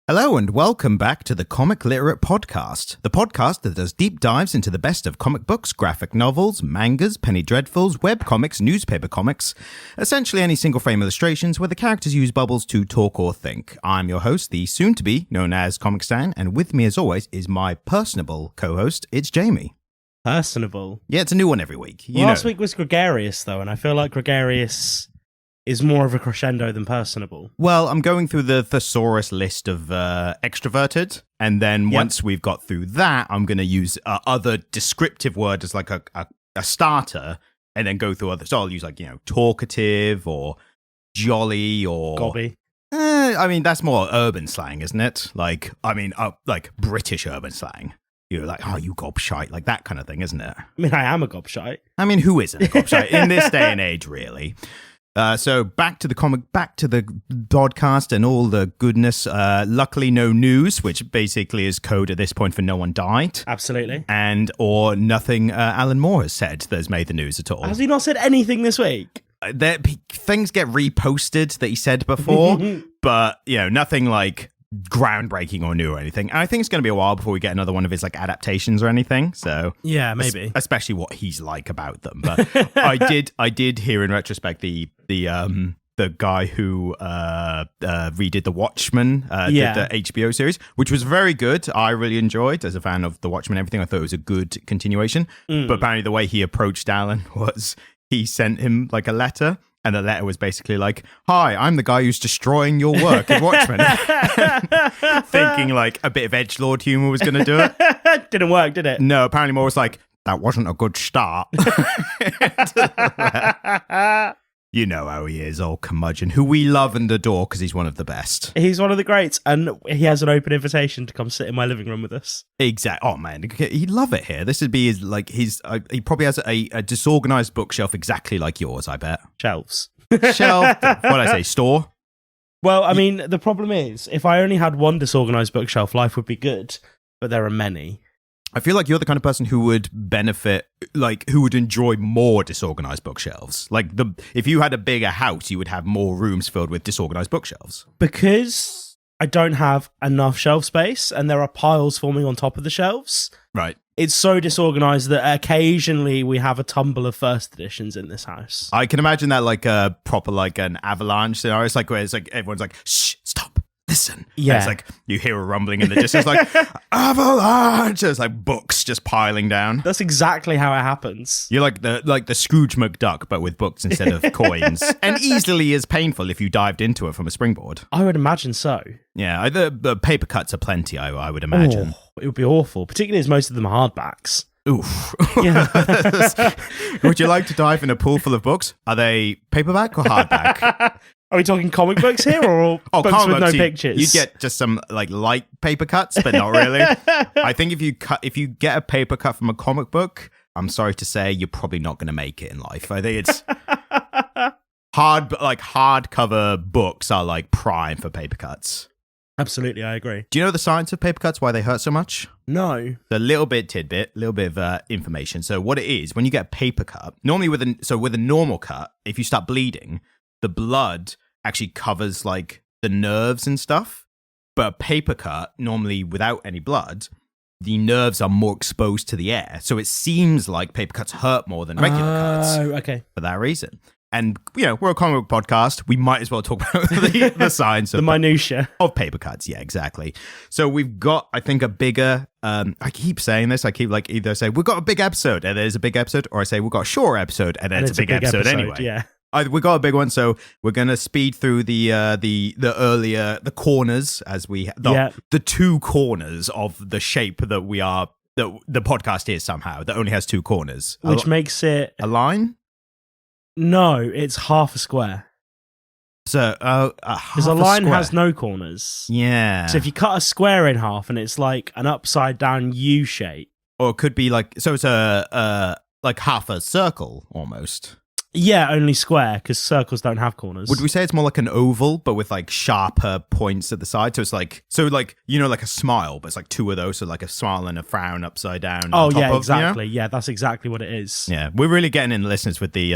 Hello and welcome back to the Comic Literate podcast, the podcast that does deep dives into the best of comic books, graphic novels, mangas, penny dreadfuls, webcomics, newspaper comics, essentially any single frame illustrations where the characters use bubbles to talk or think. I'm your host, the soon-to-be known as Comic Stan, and with me as always is my personable co-host, it's Jamie. Personable? Yeah, it's a new one every week. Last week was gregarious though, and I feel like gregarious is more of a crescendo than personable. Well, I'm going through the thesaurus list of extroverted, and then once we've got through that, I'm going to use other descriptive word as like a starter, and then go through others. So I'll use talkative or jolly or gobby. I mean, that's more urban slang, isn't it? Like British urban slang. You're like, oh, you gobshite, like that kind of thing, isn't it? I mean, I am a gobshite. I mean, who isn't a gobshite in this day and age, really? So back to the comic, back to the podcast and all the goodness. Luckily, no news, which basically is code at this point for no one died. Absolutely. And or nothing Alan Moore has said that has made the news at all. Has he not said anything this week? Things get reposted that he said before, but nothing like groundbreaking or new or anything. And I think it's going to be a while before we get another one of his like adaptations or anything. So yeah, maybe, especially what he's like about them. But I did hear in retrospect the guy who redid The Watchmen, did the HBO series, which was very good. I really enjoyed as a fan of The Watchmen and everything. I thought it was a good continuation. But apparently the way he approached Alan was he sent him like a letter. And the letter was basically like, hi, I'm the guy who's destroying your work in Watchmen. Thinking like a bit of edgelord humor was going to do it. Didn't work, did it? No, apparently Moore was like, that wasn't a good start. You know how he is, old curmudgeon, who we love and adore because he's one of the best. He's one of the greats, and he has an open invitation to come sit in my living room with us. Exactly. Oh man, he'd love it here. This would be his he probably has a disorganized bookshelf exactly like yours, I bet. Shelves. Shelf. What did I say? Store? Well, I mean, the problem is, if I only had one disorganized bookshelf, life would be good, but there are many. I feel like you're the kind of person who would benefit, like, who would enjoy more disorganized bookshelves. Like, if you had a bigger house, you would have more rooms filled with disorganized bookshelves. Because I don't have enough shelf space, and there are piles forming on top of the shelves. Right. It's so disorganized that occasionally we have a tumble of first editions in this house. I can imagine that like a proper, like an avalanche scenario. It's like where it's like everyone's like, shh, stop. Listen. Yeah. And it's like you hear a rumbling in the distance, like avalanche. It's like books just piling down. That's exactly how it happens. You're like the Scrooge McDuck, but with books instead of coins, and easily as painful if you dived into it from a springboard. I would imagine so. Yeah, the paper cuts are plenty. I would imagine. It would be awful, particularly as most of them are hardbacks. Oof. Yeah. Would you like to dive in a pool full of books? Are they paperback or hardback? Are we talking comic books here, or books with no pictures? You'd get just some like light paper cuts, but not really. I think if you get a paper cut from a comic book, I'm sorry to say, you're probably not going to make it in life. I think it's hardcover books are like prime for paper cuts. Absolutely, I agree. Do you know the science of paper cuts? Why they hurt so much? No. A little bit of information. So what it is, when you get a paper cut, normally with a normal cut, if you start bleeding, the blood actually covers like the nerves and stuff. But a paper cut, normally without any blood, the nerves are more exposed to the air. So it seems like paper cuts hurt more than regular cuts. Oh, okay. For that reason. And, we're a comic book podcast. We might as well talk about the science of the minutiae of paper cuts. Yeah, exactly. So we've got, I think, a bigger, I keep saying this. I keep like either say, we've got a big episode and there's a big episode, or I say, we've got a short episode and then it's a big episode anyway. Yeah. We got a big one, so we're gonna speed through the earlier corners as the two corners of the shape that we are that the podcast is somehow that only has two corners, which makes it a line. No, it's half a square. So because a line has no corners. Yeah. So if you cut a square in half and it's like an upside down U shape, or it could be like it's like half a circle almost. Yeah, only square, because circles don't have corners. Would we say it's more like an oval, but with like sharper points at the side? So it's like, like a smile, but it's like two of those, so like a smile and a frown upside down. Oh, yeah, exactly. Yeah, that's exactly what it is. Yeah, we're really getting in the listeners with the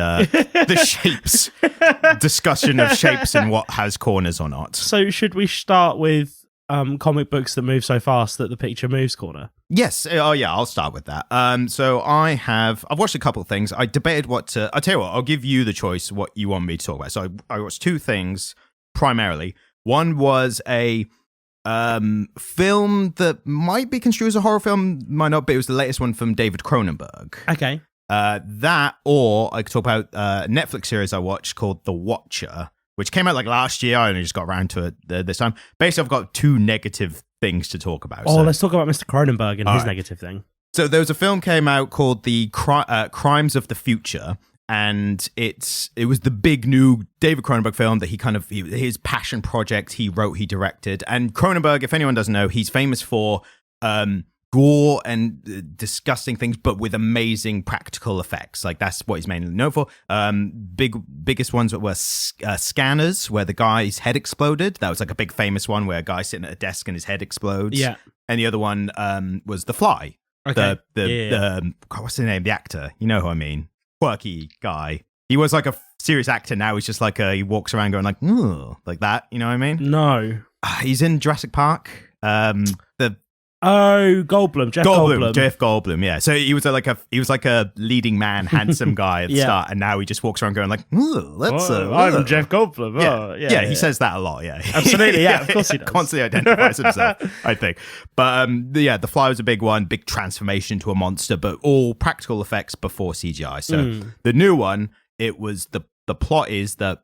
shapes, discussion of shapes and what has corners or not. So should we start with comic books that move so fast that the picture moves corner? Yes. Oh, yeah. I'll start with that. So I've watched a couple of things. I debated what to. I'll tell you what. I'll give you the choice what you want me to talk about. So I watched two things primarily. One was a film that might be construed as a horror film, might not, but it was the latest one from David Cronenberg. Okay. That, or I could talk about a Netflix series I watched called The Watcher, which came out like last year. I only just got around to it this time. Basically, I've got two negative things to talk about. Oh, let's talk about Mr. Cronenberg and his negative thing. So there was a film came out called The Crimes of the Future, and it was the big new David Cronenberg film that his passion project. He wrote, he directed, and Cronenberg, if anyone doesn't know, he's famous for gore and disgusting things, but with amazing practical effects. Like that's what he's mainly known for. Biggest ones were Scanners, where the guy's head exploded. That was like a big famous one where a guy's sitting at a desk and his head explodes. Yeah. And the other one was The Fly. Okay. What's his name? The actor. You know who I mean? Quirky guy. He was like a serious actor. Now he's just like he walks around going like, ugh, like that. You know what I mean? No. He's in Jurassic Park. Goldblum, Jeff Goldblum, yeah. So he was like a leading man, handsome guy at the start, and now he just walks around going like, I'm Jeff Goldblum. Yeah, he says that a lot, yeah. Absolutely, yeah, of course he does. Constantly identifies himself, I think. But The Fly was a big one, big transformation to a monster, but all practical effects before CGI. So the new one, it was the plot is that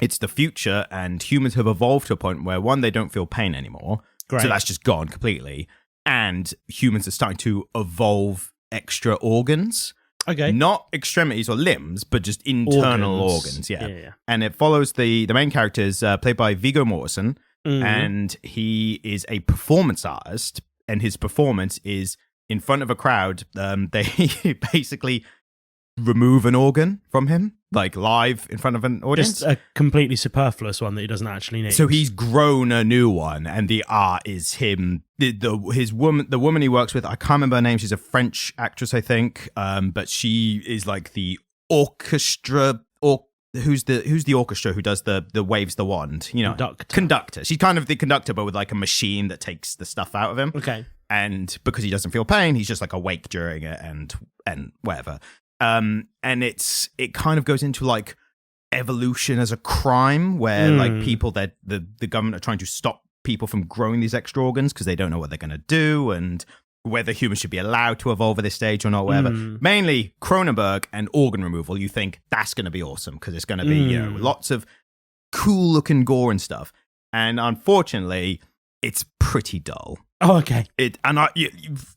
it's the future and humans have evolved to a point where, one, they don't feel pain anymore. Great. So that's just gone completely. And humans are starting to evolve extra organs. Okay. Not extremities or limbs, but just internal organs. Yeah. And it follows the main characters played by Viggo Mortensen. And he is a performance artist. And his performance is in front of a crowd. They basically remove an organ from him, like live in front of an audience. Just a completely superfluous one that he doesn't actually need. So he's grown a new one, and the art is him. The woman he works with, I can't remember her name. She's a French actress, I think. But she is like the orchestra. Who's the orchestra who does the waves the wand? You know, conductor. She's kind of the conductor, but with like a machine that takes the stuff out of him. Okay. And because he doesn't feel pain, he's just like awake during it and whatever. And it kind of goes into like evolution as a crime where like people that the government are trying to stop people from growing these extra organs because they don't know what they're going to do and whether humans should be allowed to evolve at this stage or not, whatever. Mainly Cronenberg and organ removal. You think that's going to be awesome because it's going to be lots of cool looking gore and stuff. And unfortunately, it's pretty dull. Oh, okay.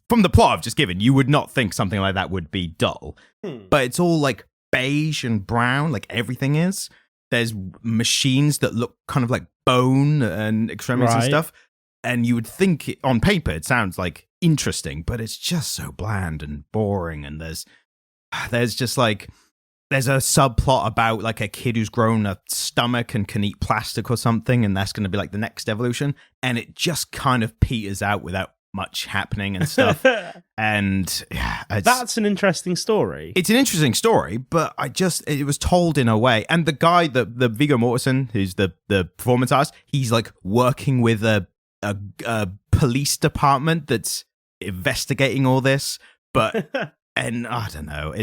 From the plot I've just given, you would not think something like that would be dull. But it's all like beige and brown, like everything is. There's machines that look kind of like bone and extremities and stuff. And you would think on paper it sounds like interesting, but it's just so bland and boring. And there's just like, there's a subplot about like a kid who's grown a stomach and can eat plastic or something, and that's going to be like the next evolution. And it just kind of peters out without much happening and stuff. And yeah, that's an interesting story. It's an interesting story, but it was told in a way. And the guy, the Viggo Mortensen, who's the performance artist, he's like working with a police department that's investigating all this. But and I don't know,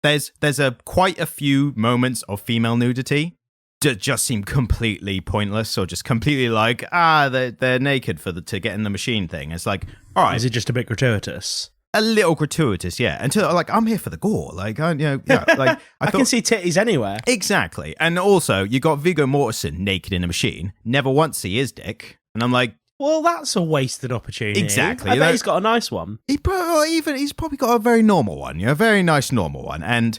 there's quite a few moments of female nudity that just seem completely pointless or just completely like they're naked to get in the machine thing. It's like, all right, is it just a bit gratuitous? A little gratuitous, yeah. Until like I'm here for the gore, like I can see titties anywhere. Exactly, and also you got Viggo Mortensen naked in a machine. Never once see his dick, and I'm like, well, that's a wasted opportunity. Exactly. I bet he's got a nice one. He's probably got a very normal one, a very nice normal one. And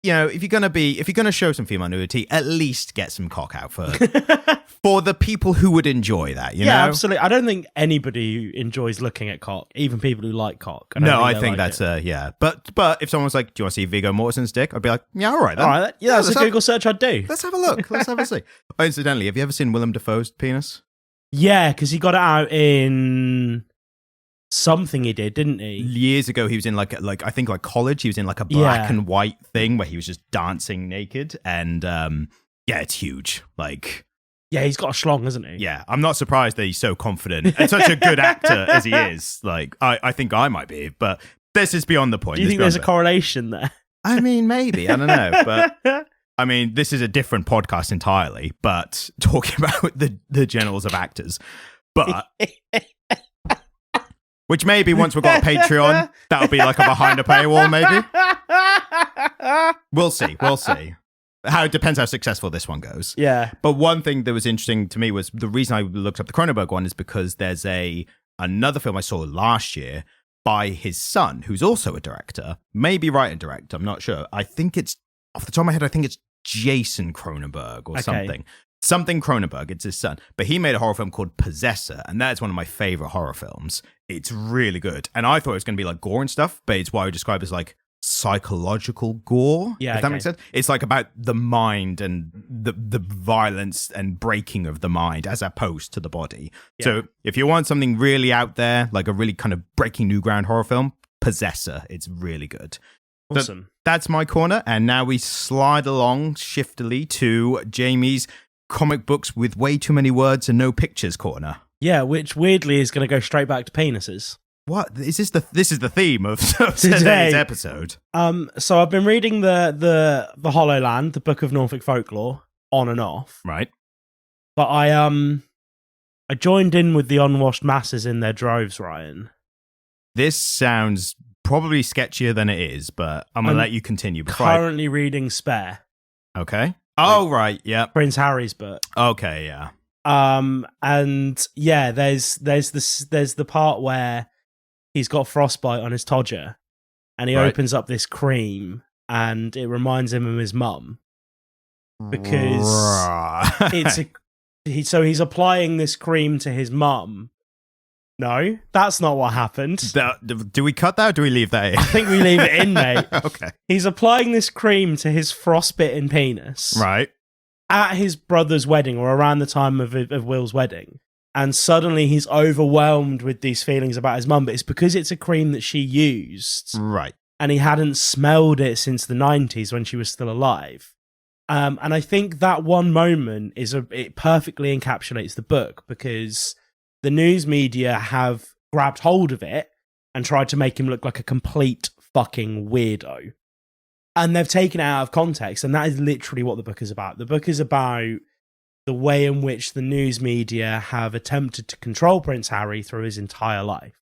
if you're gonna show some female nudity, at least get some cock out for the people who would enjoy that. You know? Absolutely. I don't think anybody who enjoys looking at cock, even people who like cock. I think that's yeah. But if someone was like, "Do you want to see Viggo Mortensen's dick?" I'd be like, "Yeah, all right, then." All right, yeah, that's a Google search I'd do. Let's have a look. Let's have a see. Oh, incidentally, have you ever seen Willem Dafoe's penis? Yeah, because he got it out in something he did, didn't he? Years ago, he was in like I think like college. He was in like a black and white thing where he was just dancing naked, and it's huge. Like, Yeah, he's got a schlong, hasn't he? Yeah, I'm not surprised that he's so confident and such a good actor as he is. Like, I think I might be, but this is beyond the point. Do you think there's a correlation there? I mean, maybe. I don't know. But, I mean, this is a different podcast entirely, but talking about the genitals of actors. But, which maybe once we've got a Patreon, that'll be like a behind a paywall, maybe. We'll see. It depends how successful this one goes. Yeah. But one thing that was interesting to me was the reason I looked up the Cronenberg one is because there's another film I saw last year by his son, who's also a director, maybe writer director. I'm not sure. I think it's off the top of my head. I think it's Jason Cronenberg or something. Something Cronenberg. It's his son, but he made a horror film called Possessor, and that's one of my favorite horror films. It's really good, and I thought it was going to be like gore and stuff, but it's what I would describe as like psychological gore, if that makes sense. It's like about the mind and the violence and breaking of the mind as opposed to the body. Yeah. So if you want something really out there, like a really kind of breaking new ground horror film, Possessor, it's really good. Awesome. So that's my corner, and now we slide along shiftily to Jamie's comic books with way too many words and no pictures corner. Yeah, which weirdly is going to go straight back to penises. What is this? This is the theme of today's episode. So I've been reading the Hollow Land, the Book of Norfolk Folklore, on and off. Right. But I joined in with the unwashed masses in their droves, Ryan. This sounds probably sketchier than it is, but I'm gonna let you continue. Currently reading Spare. Okay. Oh right, yeah. Prince Harry's book. Okay, yeah. And yeah, there's the part where he's got frostbite on his todger, and he opens up this cream, and it reminds him of his mum because so he's applying this cream to his mum. No, that's not what happened. Do we cut that or do we leave that in? I think we leave it in, mate. Okay. He's applying this cream to his frostbitten penis. Right. At his brother's wedding, or around the time of Will's wedding. And suddenly he's overwhelmed with these feelings about his mum, but it's because it's a cream that she used. Right. And he hadn't smelled it since the 90s when she was still alive. And I think that one moment it perfectly encapsulates the book, because the news media have grabbed hold of it and tried to make him look like a complete fucking weirdo. And they've taken it out of context, and that is literally what the book is about. The book is about the way in which the news media have attempted to control Prince Harry through his entire life.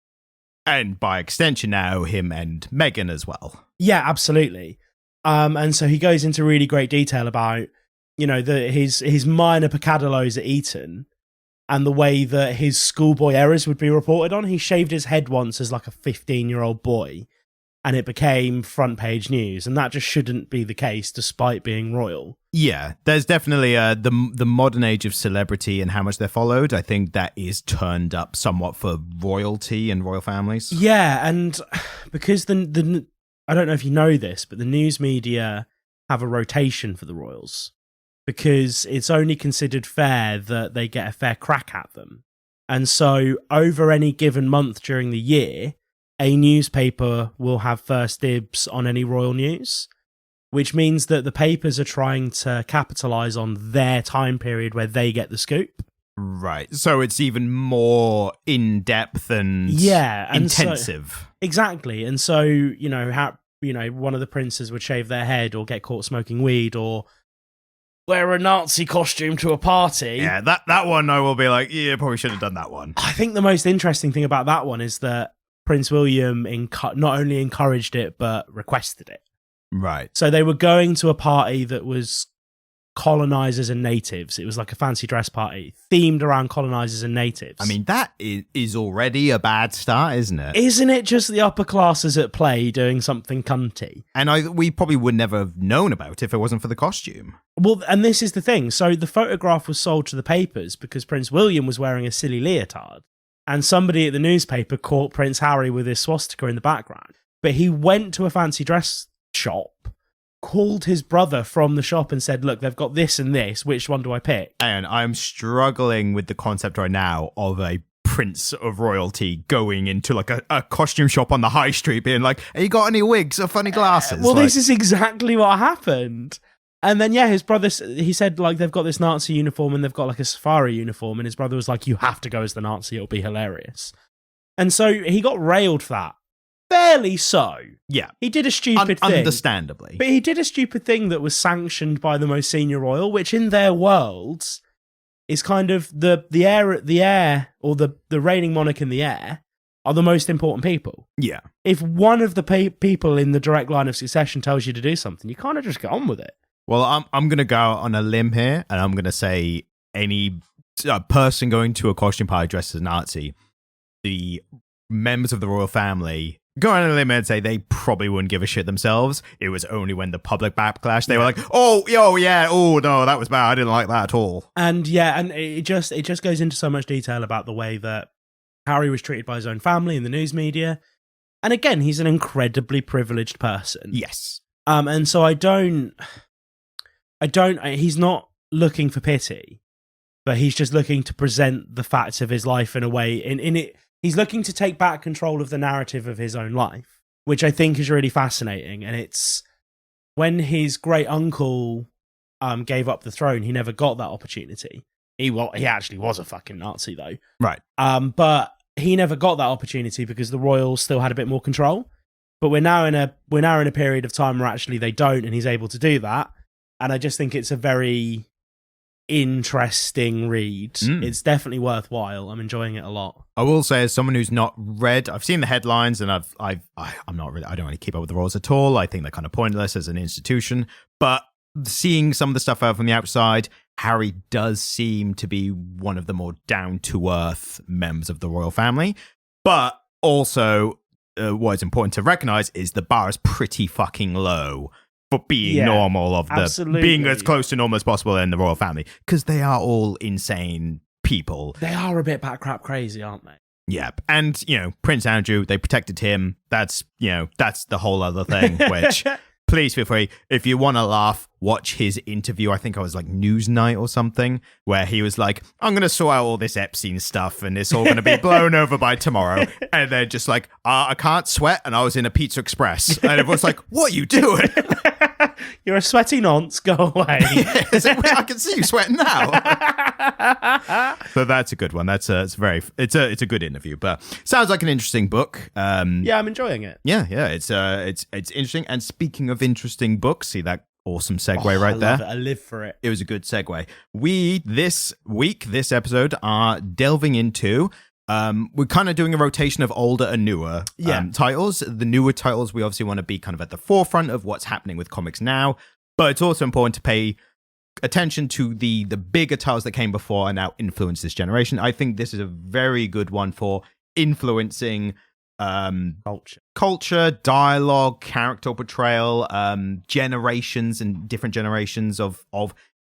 And by extension now, him and Meghan as well. Yeah, absolutely. And so he goes into really great detail about, his minor peccadillos at Eton and the way that his schoolboy errors would be reported on. He shaved his head once as like a 15-year-old boy, and it became front page news, and that just shouldn't be the case despite being royal. Yeah, there's definitely the modern age of celebrity and how much they're followed. I think that is turned up somewhat for royalty and royal families. Yeah, and because the I don't know if you know this, but the news media have a rotation for the royals, because it's only considered fair that they get a fair crack at them. And so over any given month during the year, a newspaper will have first dibs on any royal news, which means that the papers are trying to capitalize on their time period where they get the scoop. Right. So it's even more in-depth and intensive. Exactly. And so, one of the princes would shave their head or get caught smoking weed or wear a Nazi costume to a party. Yeah, that one I will be like, yeah, probably should have done that one. I think the most interesting thing about that one is that Prince William not only encouraged it, but requested it. Right. So they were going to a party that was colonizers and natives. It was like a fancy dress party themed around colonizers and natives. I mean, that is already a bad start, isn't it? Isn't it just the upper classes at play doing something cunty? And we probably would never have known about it if it wasn't for the costume. Well, and this is the thing. So the photograph was sold to the papers because Prince William was wearing a silly leotard. And somebody at the newspaper caught Prince Harry with his swastika in the background. But he went to a fancy dress shop, called his brother from the shop and said, look, they've got this and this. Which one do I pick? And I'm struggling with the concept right now of a prince of royalty going into like a costume shop on the high street being like, have you got any wigs or funny glasses? Well, this is exactly what happened. And then, his brother, he said, like, they've got this Nazi uniform and they've got, like, a safari uniform. And his brother was like, you have to go as the Nazi. It'll be hilarious. And so he got railed for that. Fairly so. Yeah. He did a stupid thing. Understandably. But he did a stupid thing that was sanctioned by the most senior royal, which in their worlds is kind of the heir, or the reigning monarch in the heir are the most important people. Yeah. If one of the people in the direct line of succession tells you to do something, you kind of just get on with it. Well, I'm going to go on a limb here, and I'm going to say any person going to a costume party dressed as a Nazi, the members of the royal family go on a limb and say they probably wouldn't give a shit themselves. It was only when the public backlash, they were like, oh, no, that was bad. I didn't like that at all. And and it just goes into so much detail about the way that Harry was treated by his own family and the news media. And again, he's an incredibly privileged person. Yes. And so he's not looking for pity, but he's just looking to present the facts of his life in a way, in it, he's looking to take back control of the narrative of his own life, which I think is really fascinating. And it's when his great uncle gave up the throne, he never got that opportunity. He actually was a fucking Nazi though. Right. But he never got that opportunity because the royals still had a bit more control. But we're now in a period of time where actually they don't, and he's able to do that. And I just think it's a very interesting read. It's definitely worthwhile. I'm enjoying it a lot. I will say, as someone who's not read, I've seen the headlines, and I don't really keep up with the royals at all. I think they're kind of pointless as an institution. But seeing some of the stuff out from the outside, Harry does seem to be one of the more down-to-earth members of the royal family. But also, what is important to recognize is the bar is pretty fucking low for being normal, being as close to normal as possible in the royal family, because they are all insane people. They are a bit bat-crap crazy, aren't they? Yep. And, Prince Andrew, they protected him. That's the whole other thing, which please feel free. If you want to laugh, watch his interview. I think I was like Newsnight or something, where he was like, I'm going to sort out all this Epstein stuff and it's all going to be blown over by tomorrow. And then just like, I can't sweat. And I was in a Pizza Express. And everyone's like, what are you doing? You're a sweaty nonce. Go away. I can see you sweating now. So that's a good one. It's a good interview, but sounds like an interesting book. Yeah, I'm enjoying it. Yeah. It's interesting. And speaking of interesting books, see that awesome segue right there. I live for it. It was a good segue. We this episode are delving into. We're kind of doing a rotation of older and newer titles. The newer titles, we obviously want to be kind of at the forefront of what's happening with comics now, but it's also important to pay attention to the bigger titles that came before and now influence this generation. I think this is a very good one for influencing culture, dialogue, character portrayal, generations and different generations of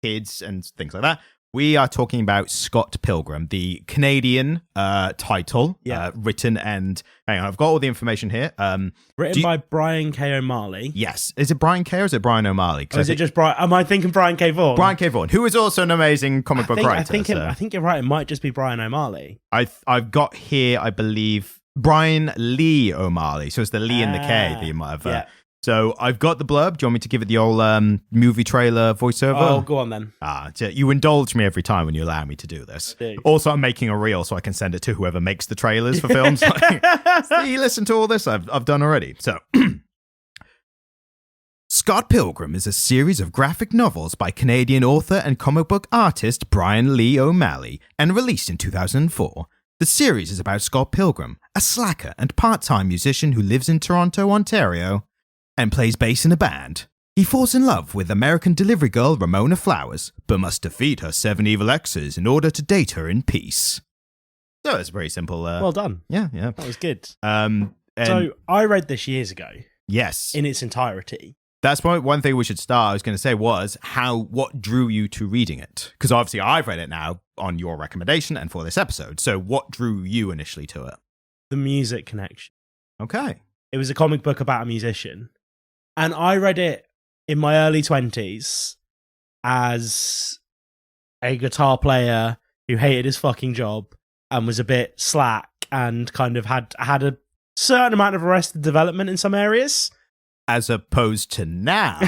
kids and things like that. We are talking about Scott Pilgrim, the Canadian title, written and... Hang on, I've got all the information here. Written by Bryan K. O'Malley. Yes. Is it Bryan K. or is it Bryan O'Malley? Or is it just Brian? Am I thinking Bryan K. Vaughan? Bryan K. Vaughan, who is also an amazing comic book writer. I think you're right. It might just be Bryan O'Malley. I've got here, I believe, Bryan Lee O'Malley. So it's the Lee and the K that you might have... So I've got the blurb. Do you want me to give it the old movie trailer voiceover? Oh, go on then. You indulge me every time when you allow me to do this. Also, I'm making a reel so I can send it to whoever makes the trailers for films. See, listen to all this I've done already. So, Scott Pilgrim is a series of graphic novels by Canadian author and comic book artist Bryan Lee O'Malley and released in 2004. The series is about Scott Pilgrim, a slacker and part-time musician who lives in Toronto, Ontario, and plays bass in a band. He falls in love with American delivery girl Ramona Flowers, but must defeat her 7 evil exes in order to date her in peace. So it's very simple. Well done. Yeah. That was good. So I read this years ago. Yes. In its entirety. That's one thing we should start, I was going to say, was what drew you to reading it? Because obviously I've read it now on your recommendation and for this episode. So what drew you initially to it? The music connection. Okay. It was a comic book about a musician. And I read it in my early 20s as a guitar player who hated his fucking job and was a bit slack and kind of had a certain amount of arrested development in some areas. As opposed to now,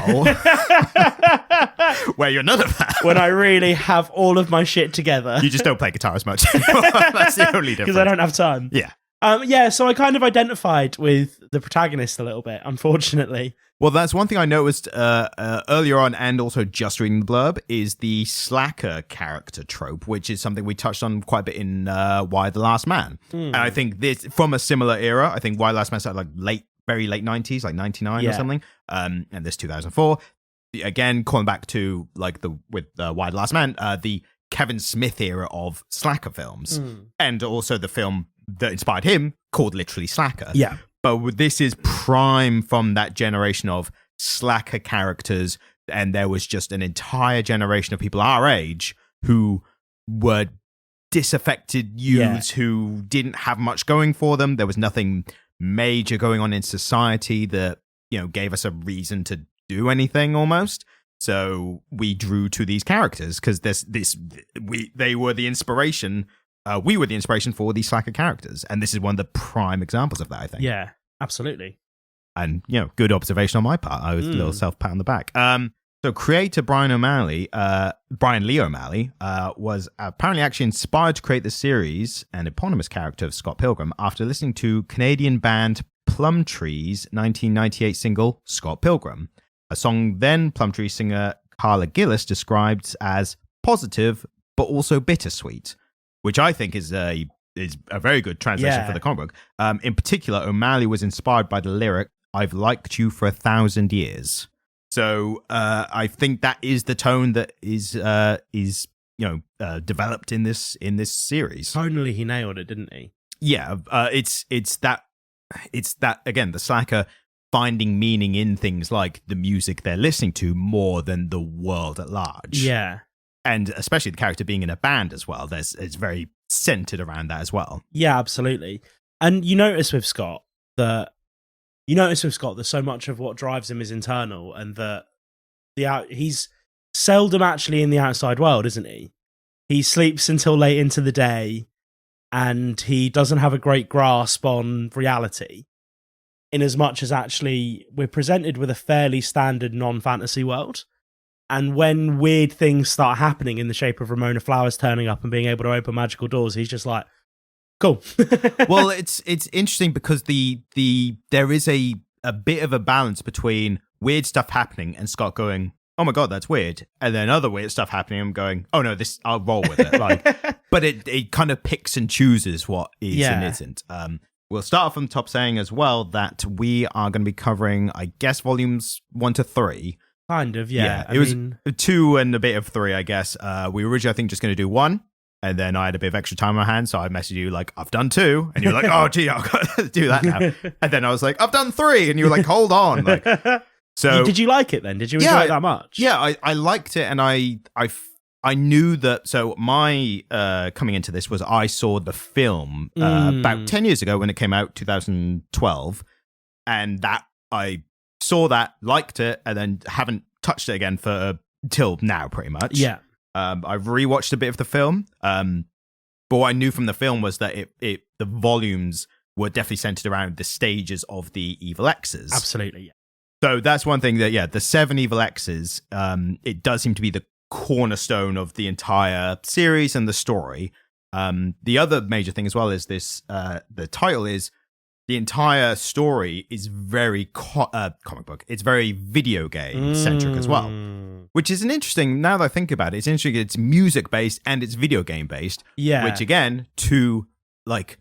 where you're none of that. When I really have all of my shit together. You just don't play guitar as much anymore. That's the only difference. Because I don't have time. Yeah. So I kind of identified with the protagonist a little bit, unfortunately. Well, that's one thing I noticed earlier on, and also just reading the blurb, is the slacker character trope, which is something we touched on quite a bit in Why the Last Man. And I think this, from a similar era, I think Why the Last Man started like very late 90s, like 99 or something, and this 2004. Again, calling back to like with Why the Last Man, the Kevin Smith era of slacker films, and also the film that inspired him called literally Slacker. Yeah. But this is prime from that generation of slacker characters, and there was just an entire generation of people our age who were disaffected youths who didn't have much going for them. There was nothing major going on in society that, you know, gave us a reason to do anything almost. So we drew to these characters because they were the inspiration. We were the inspiration for these slacker characters, and this is one of the prime examples of that, I think. Yeah, absolutely. And, you know, good observation on my part. I was a little self-pat on the back. So creator Bryan Lee O'Malley, was apparently actually inspired to create the series and eponymous character of Scott Pilgrim after listening to Canadian band Plumtree's 1998 single, Scott Pilgrim. A song then Plumtree singer Carla Gillis described as positive, but also bittersweet, which I think is a very good translation for the comic book. In particular, O'Malley was inspired by the lyric, "I've liked you for 1,000 years." So I think that is the tone that is developed in this series. Tonally, he nailed it, didn't he? Yeah, it's that again, the slacker finding meaning in things like the music they're listening to more than the world at large. Yeah. And especially the character being in a band as well. It's very centered around that as well. Yeah, absolutely. And you notice with Scott that so much of what drives him is internal, and that he's seldom actually in the outside world, isn't he? He sleeps until late into the day, and he doesn't have a great grasp on reality, in as much as actually we're presented with a fairly standard non-fantasy world. And when weird things start happening in the shape of Ramona Flowers turning up and being able to open magical doors, he's just like, cool. Well, it's interesting because there is a bit of a balance between weird stuff happening and Scott going, "Oh my god, that's weird," and then other weird stuff happening and going, "Oh no, I'll roll with it." Like, but it kind of picks and chooses what is and isn't. We'll start off from the top saying as well that we are going to be covering, I guess, volumes 1 to 3. Kind of, yeah. It was 2 and a bit of 3, I guess. We were originally, I think, just going to do 1. And then I had a bit of extra time on my hands, so I messaged you like, "I've done 2," and you're like, "Oh, gee, I've got to do that now." And then I was like, "I've done 3," and you were like, "Hold on." Like, so did you like it then? Did you enjoy it that much? Yeah, I liked it, and I knew that. So my coming into this was I saw the film about 10 years ago when it came out, 2012, and that I saw that, liked it, and then haven't touched it again for till now, pretty much. Yeah. I've rewatched a bit of the film, but what I knew from the film was that the volumes were definitely centered around the stages of the Evil X's. Absolutely, yeah. So that's one thing that, the 7 Evil X's, it does seem to be the cornerstone of the entire series and the story. The other major thing as well is this, the title is, the entire story is very comic book. It's very video game centric as well, which is an interesting, now that I think about it, it's interesting. It's music based and it's video game based. Yeah. Which again, to like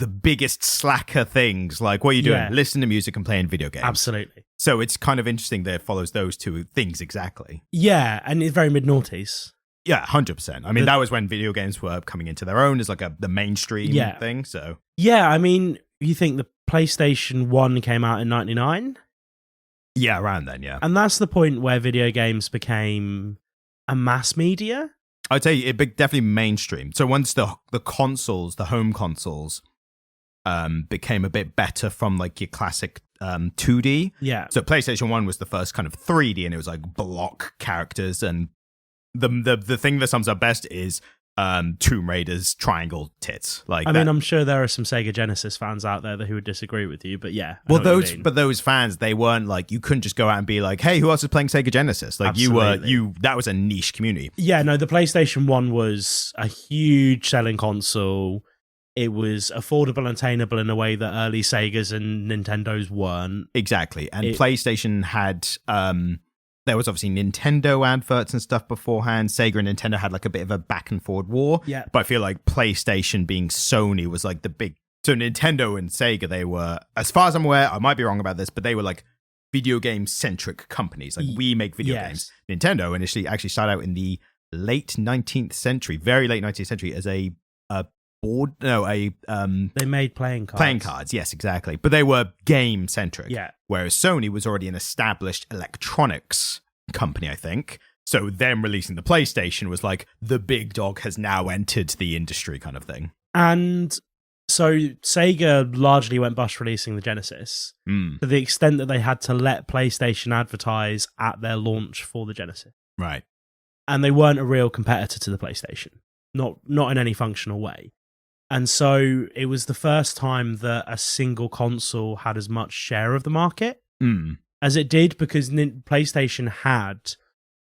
the biggest slacker things, like what are you doing? Yeah. Listen to music and playing video games. Absolutely. So it's kind of interesting that it follows those two things exactly. Yeah, and it's very mid-noughties. Yeah, 100%. I mean, that was when video games were coming into their own as like the mainstream thing. So yeah, I mean, you think the PlayStation 1 came out in 99? Yeah, around then, yeah. And that's the point where video games became a mass media? I'd say it definitely mainstream. So once the consoles, the home consoles, became a bit better from like your classic 2D. Yeah. So PlayStation 1 was the first kind of 3D, and it was like block characters. And the thing that sums up best is Tomb Raider's triangle tits. Like, I mean, I'm sure there are some Sega Genesis fans out there who would disagree with you, but yeah. Well, those fans, they weren't like, you couldn't just go out and be like, hey, who else is playing Sega Genesis? Like, Absolutely. that was a niche community. Yeah, no, the PlayStation 1 was a huge selling console. It was affordable and attainable in a way that early Segas and Nintendos weren't. Exactly. And PlayStation had, there was obviously Nintendo adverts and stuff beforehand. Sega and Nintendo had like a bit of a back and forward war. Yeah. But I feel like PlayStation being Sony was like the big... So Nintendo and Sega, they were, as far as I'm aware, I might be wrong about this, but they were like video game centric companies. Like, we make video games. Nintendo initially actually started out in the late 19th century, very late 19th century, as a board. No, they made playing cards. Playing cards, yes, exactly. But they were game centric. Yeah. Whereas Sony was already an established electronics company, I think. So them releasing the PlayStation was like, the big dog has now entered the industry kind of thing. And so Sega largely went bust releasing the Genesis to the extent that they had to let PlayStation advertise at their launch for the Genesis. Right. And they weren't a real competitor to the PlayStation. Not in any functional way. And so it was the first time that a single console had as much share of the market as it did, because PlayStation had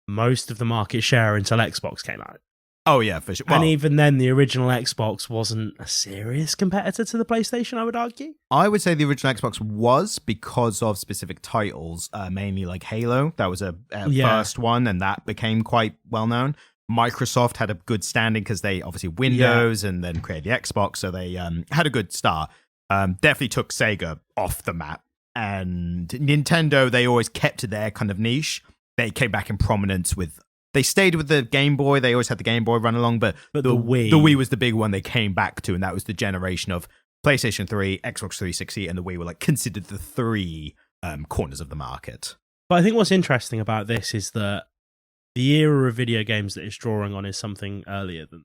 most of the market share until Xbox came out. Oh, yeah, for sure. Well, and even then, the original Xbox wasn't a serious competitor to the PlayStation, I would argue. I would say the original Xbox was, because of specific titles, mainly like Halo. That was a first one, and that became quite well known. Microsoft had a good standing because they obviously Windows and then created the Xbox, so they had a good start. Definitely took Sega off the map. And Nintendo, they always kept to their kind of niche. They came back in prominence with... They stayed with the Game Boy. They always had the Game Boy run along, but the Wii was the big one they came back to, and that was the generation of PlayStation 3, Xbox 360, and the Wii were like considered the three corners of the market. But I think what's interesting about this is that the era of video games that it's drawing on is something earlier than...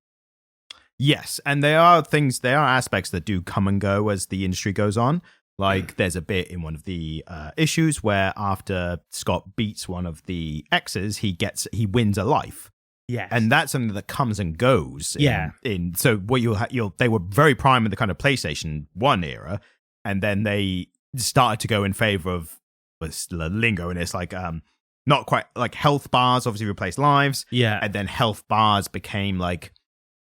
Yes, and there are aspects that do come and go as the industry goes on. Like, there's a bit in one of the issues where after Scott beats one of the X's, he wins a life. Yes. And that's something that comes and goes. So what they were very prime in the kind of PlayStation 1 era, and then they started to go in favor of lingo, and it's like not quite like health bars obviously replaced lives. Yeah. And then health bars became like,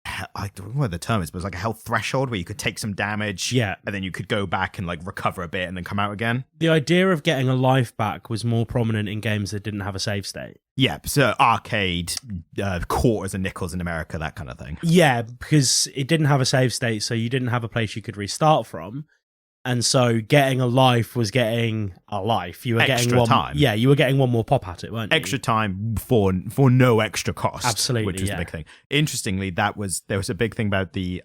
I don't know what the term is, but it's like a health threshold where you could take some damage. Yeah. And then you could go back and like recover a bit and then come out again. The idea of getting a life back was more prominent in games that didn't have a save state. Yeah. So arcade, quarters and nickels in America, that kind of thing. Yeah, because it didn't have a save state, so you didn't have a place you could restart from. And so getting a life was getting a life. You were extra getting time. Yeah, you were getting one more pop at it, weren't you? Extra time for no extra cost. Absolutely, which was the big thing. Interestingly, there was a big thing about the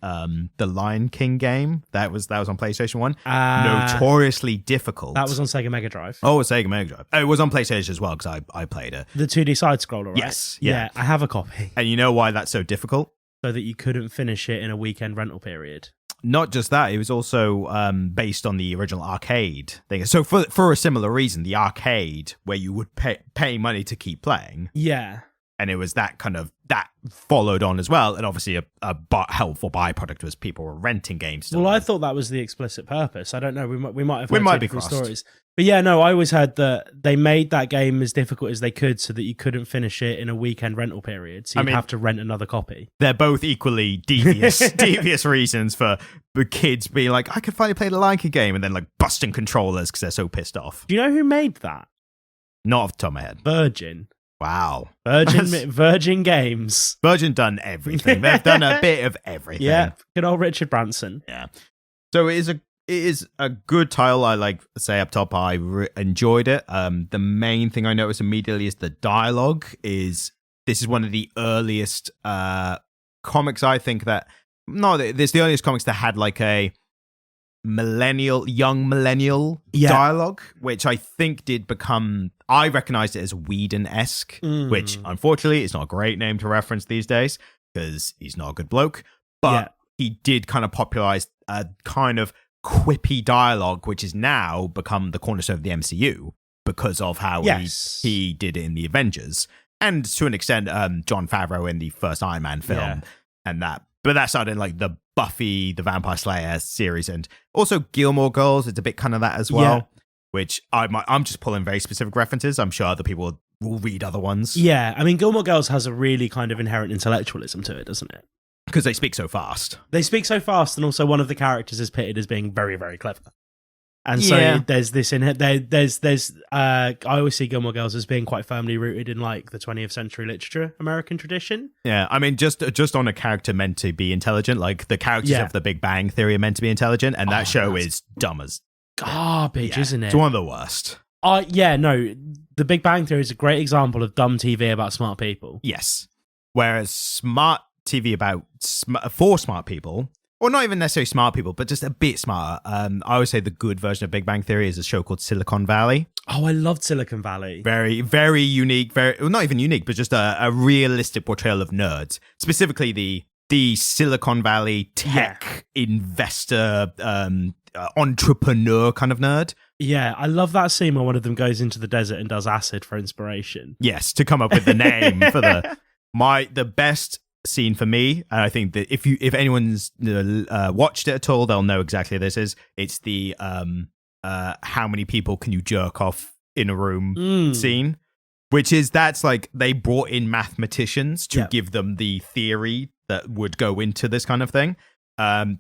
Lion King game that was on PlayStation 1. Notoriously difficult. That was on Sega Mega Drive. Oh, it was Sega Mega Drive. Oh, it was on PlayStation as well because I played it. The 2D side scroller, right? Yes. Yeah, I have a copy. And you know why that's so difficult? So that you couldn't finish it in a weekend rental period. Not just that, it was also based on the original arcade thing. So for a similar reason, the arcade where you would pay money to keep playing. Yeah. And it was that kind of, that followed on as well. And obviously a helpful byproduct was people were renting games. Well, I thought that was the explicit purpose. I don't know. We might have heard different stories. But yeah, no, I always heard that they made that game as difficult as they could so that you couldn't finish it in a weekend rental period. So you'd have to rent another copy. They're both equally devious reasons for the kids being like, I could finally play the Lion King game, and then like busting controllers because they're so pissed off. Do you know who made that? Not off the top of my head. Virgin. Wow. Virgin Games. Virgin done everything. They've done a bit of everything. Yeah, good old Richard Branson. Yeah. So it is a good title. I like to say up top, I enjoyed it. The main thing I noticed immediately is the dialogue this is one of the earliest comics, I think this the earliest comics that had like a young millennial dialogue, which I think did become, I recognized it as Whedon-esque, which unfortunately is not a great name to reference these days because he's not a good bloke, but he did kind of popularize a kind of quippy dialogue, which has now become the cornerstone of the MCU because of how he did it in the Avengers. And to an extent, Jon Favreau in the first Iron Man film. and that. But that started in like the Buffy the Vampire Slayer series, and also Gilmore Girls. It's a bit kind of that as well, which I'm just pulling very specific references. I'm sure other people will read other ones. Yeah, I mean, Gilmore Girls has a really kind of inherent intellectualism to it, doesn't it? Because they speak so fast. They speak so fast, and also one of the characters is pitted as being very, very clever. And so there's this I always see Gilmore Girls as being quite firmly rooted in like the 20th century literature, American tradition. Yeah, I mean, just on a character meant to be intelligent, like the characters of The Big Bang Theory are meant to be intelligent, and that show is dumb as garbage, isn't it? It's one of the worst. The Big Bang Theory is a great example of dumb TV about smart people. Yes, whereas smart TV for smart people. Or not even necessarily smart people, but just a bit smarter. I always say the good version of Big Bang Theory is a show called Silicon Valley. Oh, I loved Silicon Valley. Very, very unique. Not even unique, but just a realistic portrayal of nerds. Specifically, the Silicon Valley tech investor, entrepreneur kind of nerd. Yeah, I love that scene where one of them goes into the desert and does acid for inspiration. Yes, to come up with the name for the best scene for me, and I think that if anyone's watched it at all, they'll know exactly what this is. It's the how many people can you jerk off in a room scene, that's like they brought in mathematicians to give them the theory that would go into this kind of thing.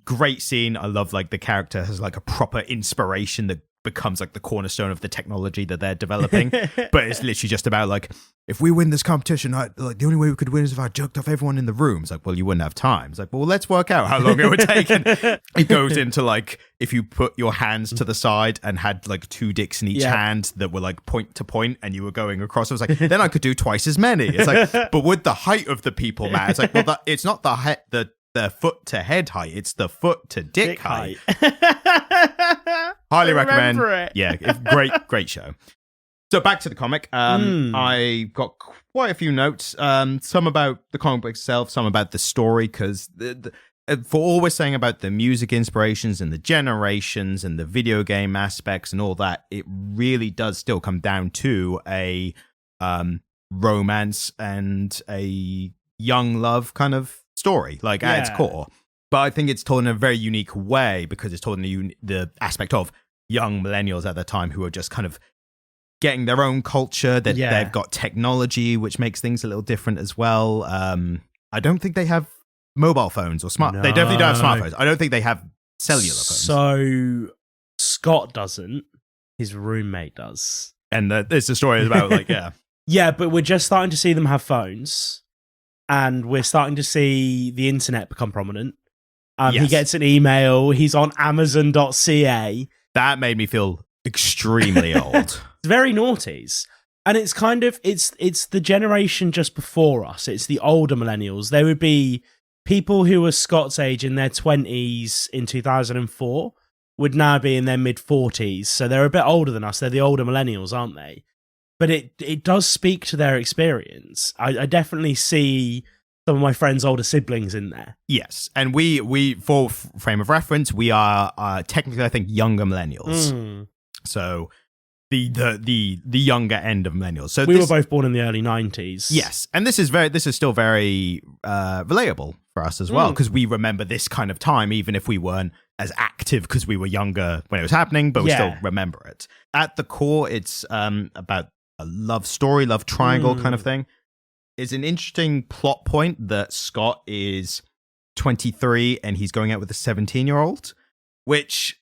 Great scene. I love like the character has like a proper inspiration that becomes like the cornerstone of the technology that they're developing. But it's literally just about like, if we win this competition, like the only way we could win is if I jerked off everyone in the room. It's like, well, you wouldn't have time. It's like, well, let's work out how long it would take. And it goes into like, if you put your hands to the side and had like 2 dicks in each hand that were like point to point and you were going across, it was like, then I could do twice as many. It's like, but would the height of the people matter? It's like, well, it's not the foot to head height, it's the foot to dick height. Highly recommend it. Yeah, great show. So back to the comic. I got quite a few notes, some about the comic book itself, some about the story, because for all we're saying about the music inspirations and the generations and the video game aspects and all that, it really does still come down to a romance and a young love kind of story, like at its core. But I think it's told in a very unique way because it's told in the aspect of young millennials at the time who are just kind of getting their own culture, that they've got technology, which makes things a little different as well. I don't think they have mobile phones or smart. No. They definitely don't have smartphones. I don't think they have cellular phones. So Scott doesn't. His roommate does. And it's a story about like, Yeah, but we're just starting to see them have phones. And we're starting to see the internet become prominent. He gets an email. He's on Amazon.ca. That made me feel extremely old. It's very noughties. And it's kind of, it's the generation just before us. It's the older millennials. There would be people who were Scott's age in their 20s in 2004 would now be in their mid-40s. So they're a bit older than us. They're the older millennials, aren't they? But it does speak to their experience. I definitely see some of my friends' older siblings in there. Yes, and we for frame of reference, we are technically, I think, younger millennials. So the younger end of millennials. So we were both born in the early 90s. Yes, and this is still very relatable for us as well, because we remember this kind of time, even if we weren't as active because we were younger when it was happening, but we still remember it. At the core, it's about a love story, love triangle kind of thing. It's an interesting plot point that Scott is 23 and he's going out with a 17-year-old, which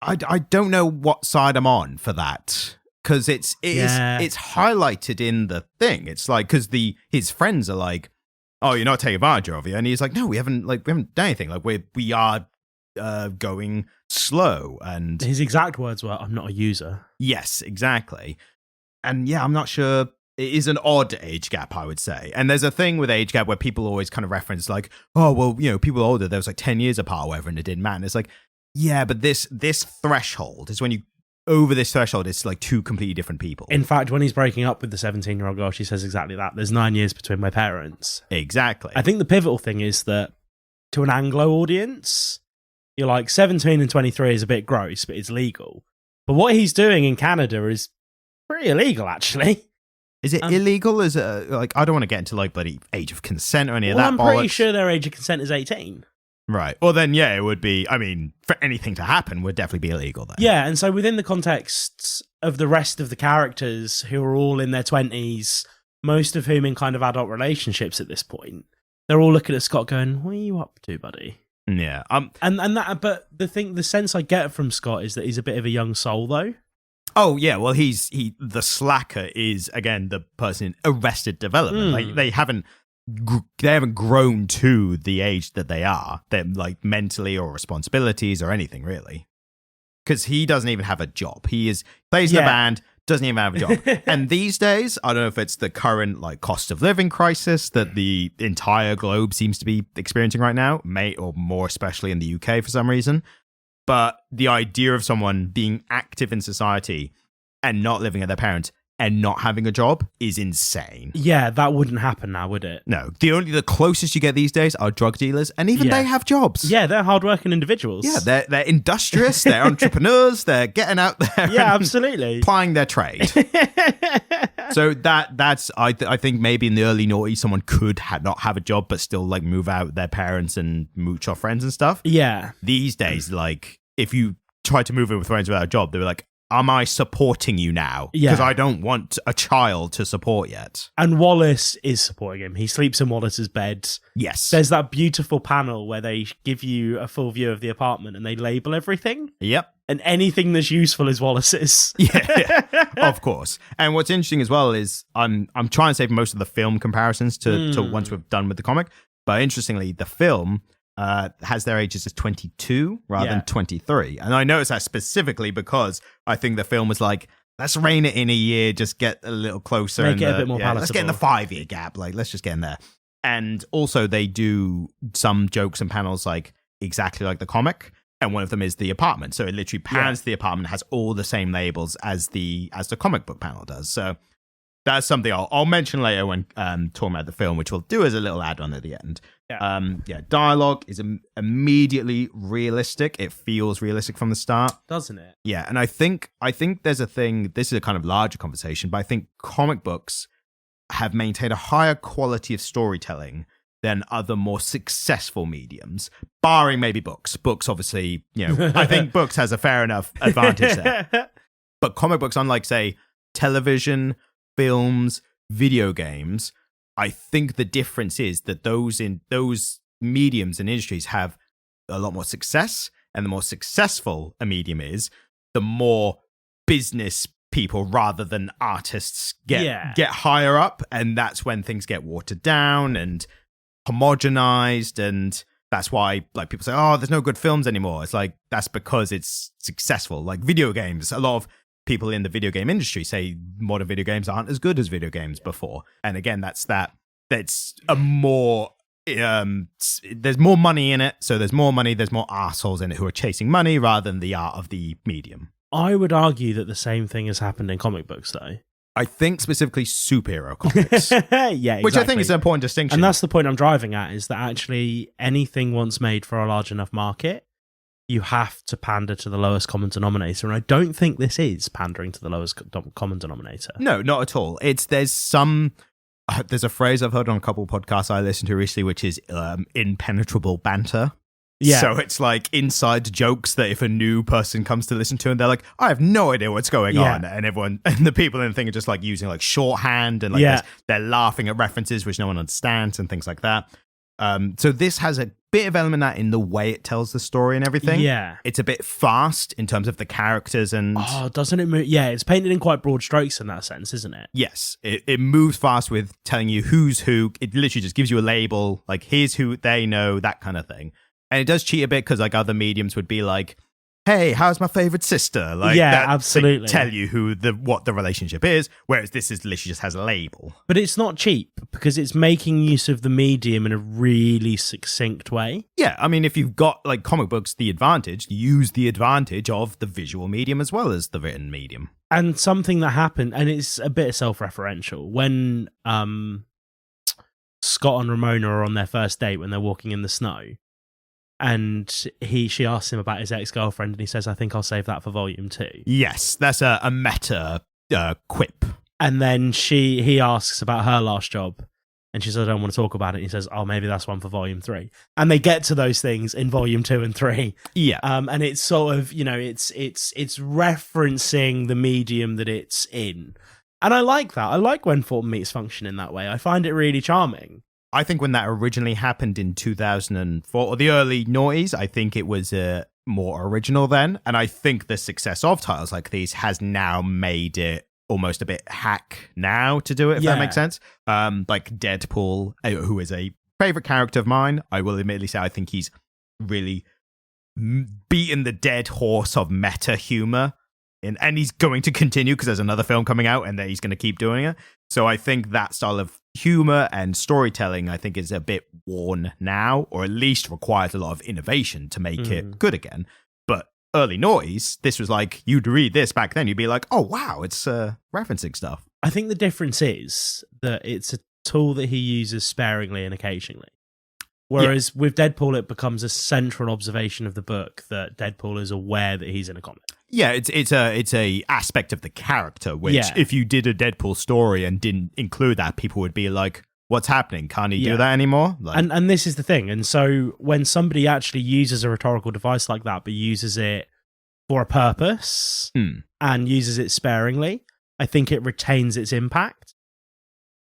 I don't know what side I'm on for that, because it's highlighted in the thing. It's like, because his friends are like, oh, you're not taking advantage of you, and he's like, no, we haven't done anything. Like we are going slow. And his exact words were, I'm not a user. Yes, exactly. And yeah, I'm not sure. It is an odd age gap, I would say. And there's a thing with age gap where people always kind of reference like, oh, well, you know, people older, there was like 10 years apart or whatever, and it didn't matter. And it's like, yeah, but this threshold is when you, over this threshold, it's like 2 completely different people. In fact, when he's breaking up with the 17-year-old girl, she says exactly that. There's 9 years between my parents. Exactly. I think the pivotal thing is that to an Anglo audience, you're like, 17 and 23 is a bit gross, but it's legal. But what he's doing in Canada is pretty illegal, actually. Is it illegal? Is it like, I don't want to get into like bloody age of consent or any of that I'm bollocks. pretty sure their age of consent is 18. Right. Well, then, yeah, it would be, I mean, for anything to happen would definitely be illegal then. Yeah, and so within the context of the rest of the characters who are all in their 20s, most of whom in kind of adult relationships at this point, they're all looking at Scott going, what are you up to, buddy? Yeah. But the sense I get from Scott is that he's a bit of a young soul, though. Oh, yeah. Well, the slacker is, again, the person in arrested development. Like, they haven't grown to the age that they are. They're like mentally or responsibilities or anything really, because he doesn't even have a job. He plays in the band, doesn't even have a job. And these days, I don't know if it's the current like cost of living crisis that the entire globe seems to be experiencing right now, or more especially in the UK for some reason. But the idea of someone being active in society and not living at their parents and not having a job is insane. Yeah, that wouldn't happen now, would it? No. The closest you get these days are drug dealers, and even they have jobs. Yeah, they're hardworking individuals. Yeah, they're industrious, they're entrepreneurs, they're getting out there. Yeah, absolutely. Applying their trade. So that's I think maybe in the early noughties someone could not have a job but still like move out with their parents and mooch off friends and stuff. Yeah. These days, like if you try to move in with friends without a job, they were like, am I supporting you now? Because I don't want a child to support yet. And Wallace is supporting him. He sleeps in Wallace's bed. Yes. There's that beautiful panel where they give you a full view of the apartment and they label everything. Yep. And anything that's useful is Wallace's. Yeah, of course. And what's interesting as well is I'm trying to save most of the film comparisons to once we've done with the comic. But interestingly, the film has their ages as 22 rather than 23. And I noticed that specifically because I think the film was like, let's rein it in a year, just get a little closer. Make it a bit more palatable. Let's get in the 5-year gap. Like, let's just get in there. And also they do some jokes and panels like exactly like the comic. And one of them is the apartment. So it literally pans to the apartment, has all the same labels as the comic book panel does. So that's something I'll mention later when talking about the film, which we'll do as a little add-on at the end. Yeah. Dialogue is immediately realistic. It feels realistic from the start, doesn't it? Yeah, and I think there's a thing. This is a kind of larger conversation, but I think comic books have maintained a higher quality of storytelling than other more successful mediums, barring maybe books. Books, obviously, I think books has a fair enough advantage there. But comic books, unlike say television, films, video games, I think the difference is that those mediums and industries have a lot more success, and the more successful a medium is, the more business people rather than artists get higher up, and that's when things get watered down and homogenized, and that's why like people say, oh, there's no good films anymore. It's like that's because it's successful. Like video games, a lot of people in the video game industry say modern video games aren't as good as video games before. And again, that's a more there's more money in it. So there's more money, there's more arseholes in it who are chasing money rather than the art of the medium. I would argue that the same thing has happened in comic books, though. I think specifically superhero comics. Yeah, exactly. Which I think is an important distinction. And that's the point I'm driving at, is that actually anything once made for a large enough market, you have to pander to the lowest common denominator. And I don't think this is pandering to the lowest common denominator. No, not at all. There's a phrase I've heard on a couple of podcasts I listened to recently, which is impenetrable banter. Yeah. So it's like inside jokes that if a new person comes to listen to and they're like, I have no idea what's going on. And the people in the thing are just like using like shorthand and like they're laughing at references which no one understands and things like that. So this has a bit of element of that in the way it tells the story and everything. Yeah. It's a bit fast in terms of the characters and... Oh, doesn't it move? Yeah, it's painted in quite broad strokes in that sense, isn't it? Yes. It moves fast with telling you who's who. It literally just gives you a label, like here's who they know, that kind of thing. And it does cheat a bit because like other mediums would be like, hey, how's my favorite sister? Like, yeah, absolutely. Tell you what the relationship is, whereas this is literally just has a label. But it's not cheap because it's making use of the medium in a really succinct way. Yeah, I mean, if you've got like comic books, the advantage, use the advantage of the visual medium as well as the written medium. And something that happened, and it's a bit self-referential, when Scott and Ramona are on their first date when they're walking in the snow. And she asks him about his ex-girlfriend, and he says, I think I'll save that for volume 2. Yes, that's a meta quip. And then he asks about her last job. And she says, I don't want to talk about it. And he says, oh, maybe that's one for volume 3. And they get to those things in volume 2 and 3. Yeah. And it's sort of, it's referencing the medium that it's in. And I like that. I like when form meets function in that way. I find it really charming. I think when that originally happened in 2004, or the early noughties, I think it was more original then. And I think the success of titles like these has now made it almost a bit hack now to do it, if that makes sense. Like Deadpool, who is a favorite character of mine. I will admittedly say I think he's really beaten the dead horse of meta humor. And he's going to continue because there's another film coming out and he's going to keep doing it. So I think that style of humor and storytelling, I think, is a bit worn now, or at least requires a lot of innovation to make it good again. But early noise, this was like, you'd read this back then, you'd be like, oh, wow, it's referencing stuff. I think the difference is that it's a tool that he uses sparingly and occasionally. Whereas with Deadpool, it becomes a central observation of the book that Deadpool is aware that he's in a comic. Yeah, it's a aspect of the character, which if you did a Deadpool story and didn't include that, people would be like, what's happening? Can't he do that anymore? Like, and this is the thing. And so when somebody actually uses a rhetorical device like that, but uses it for a purpose and uses it sparingly, I think it retains its impact.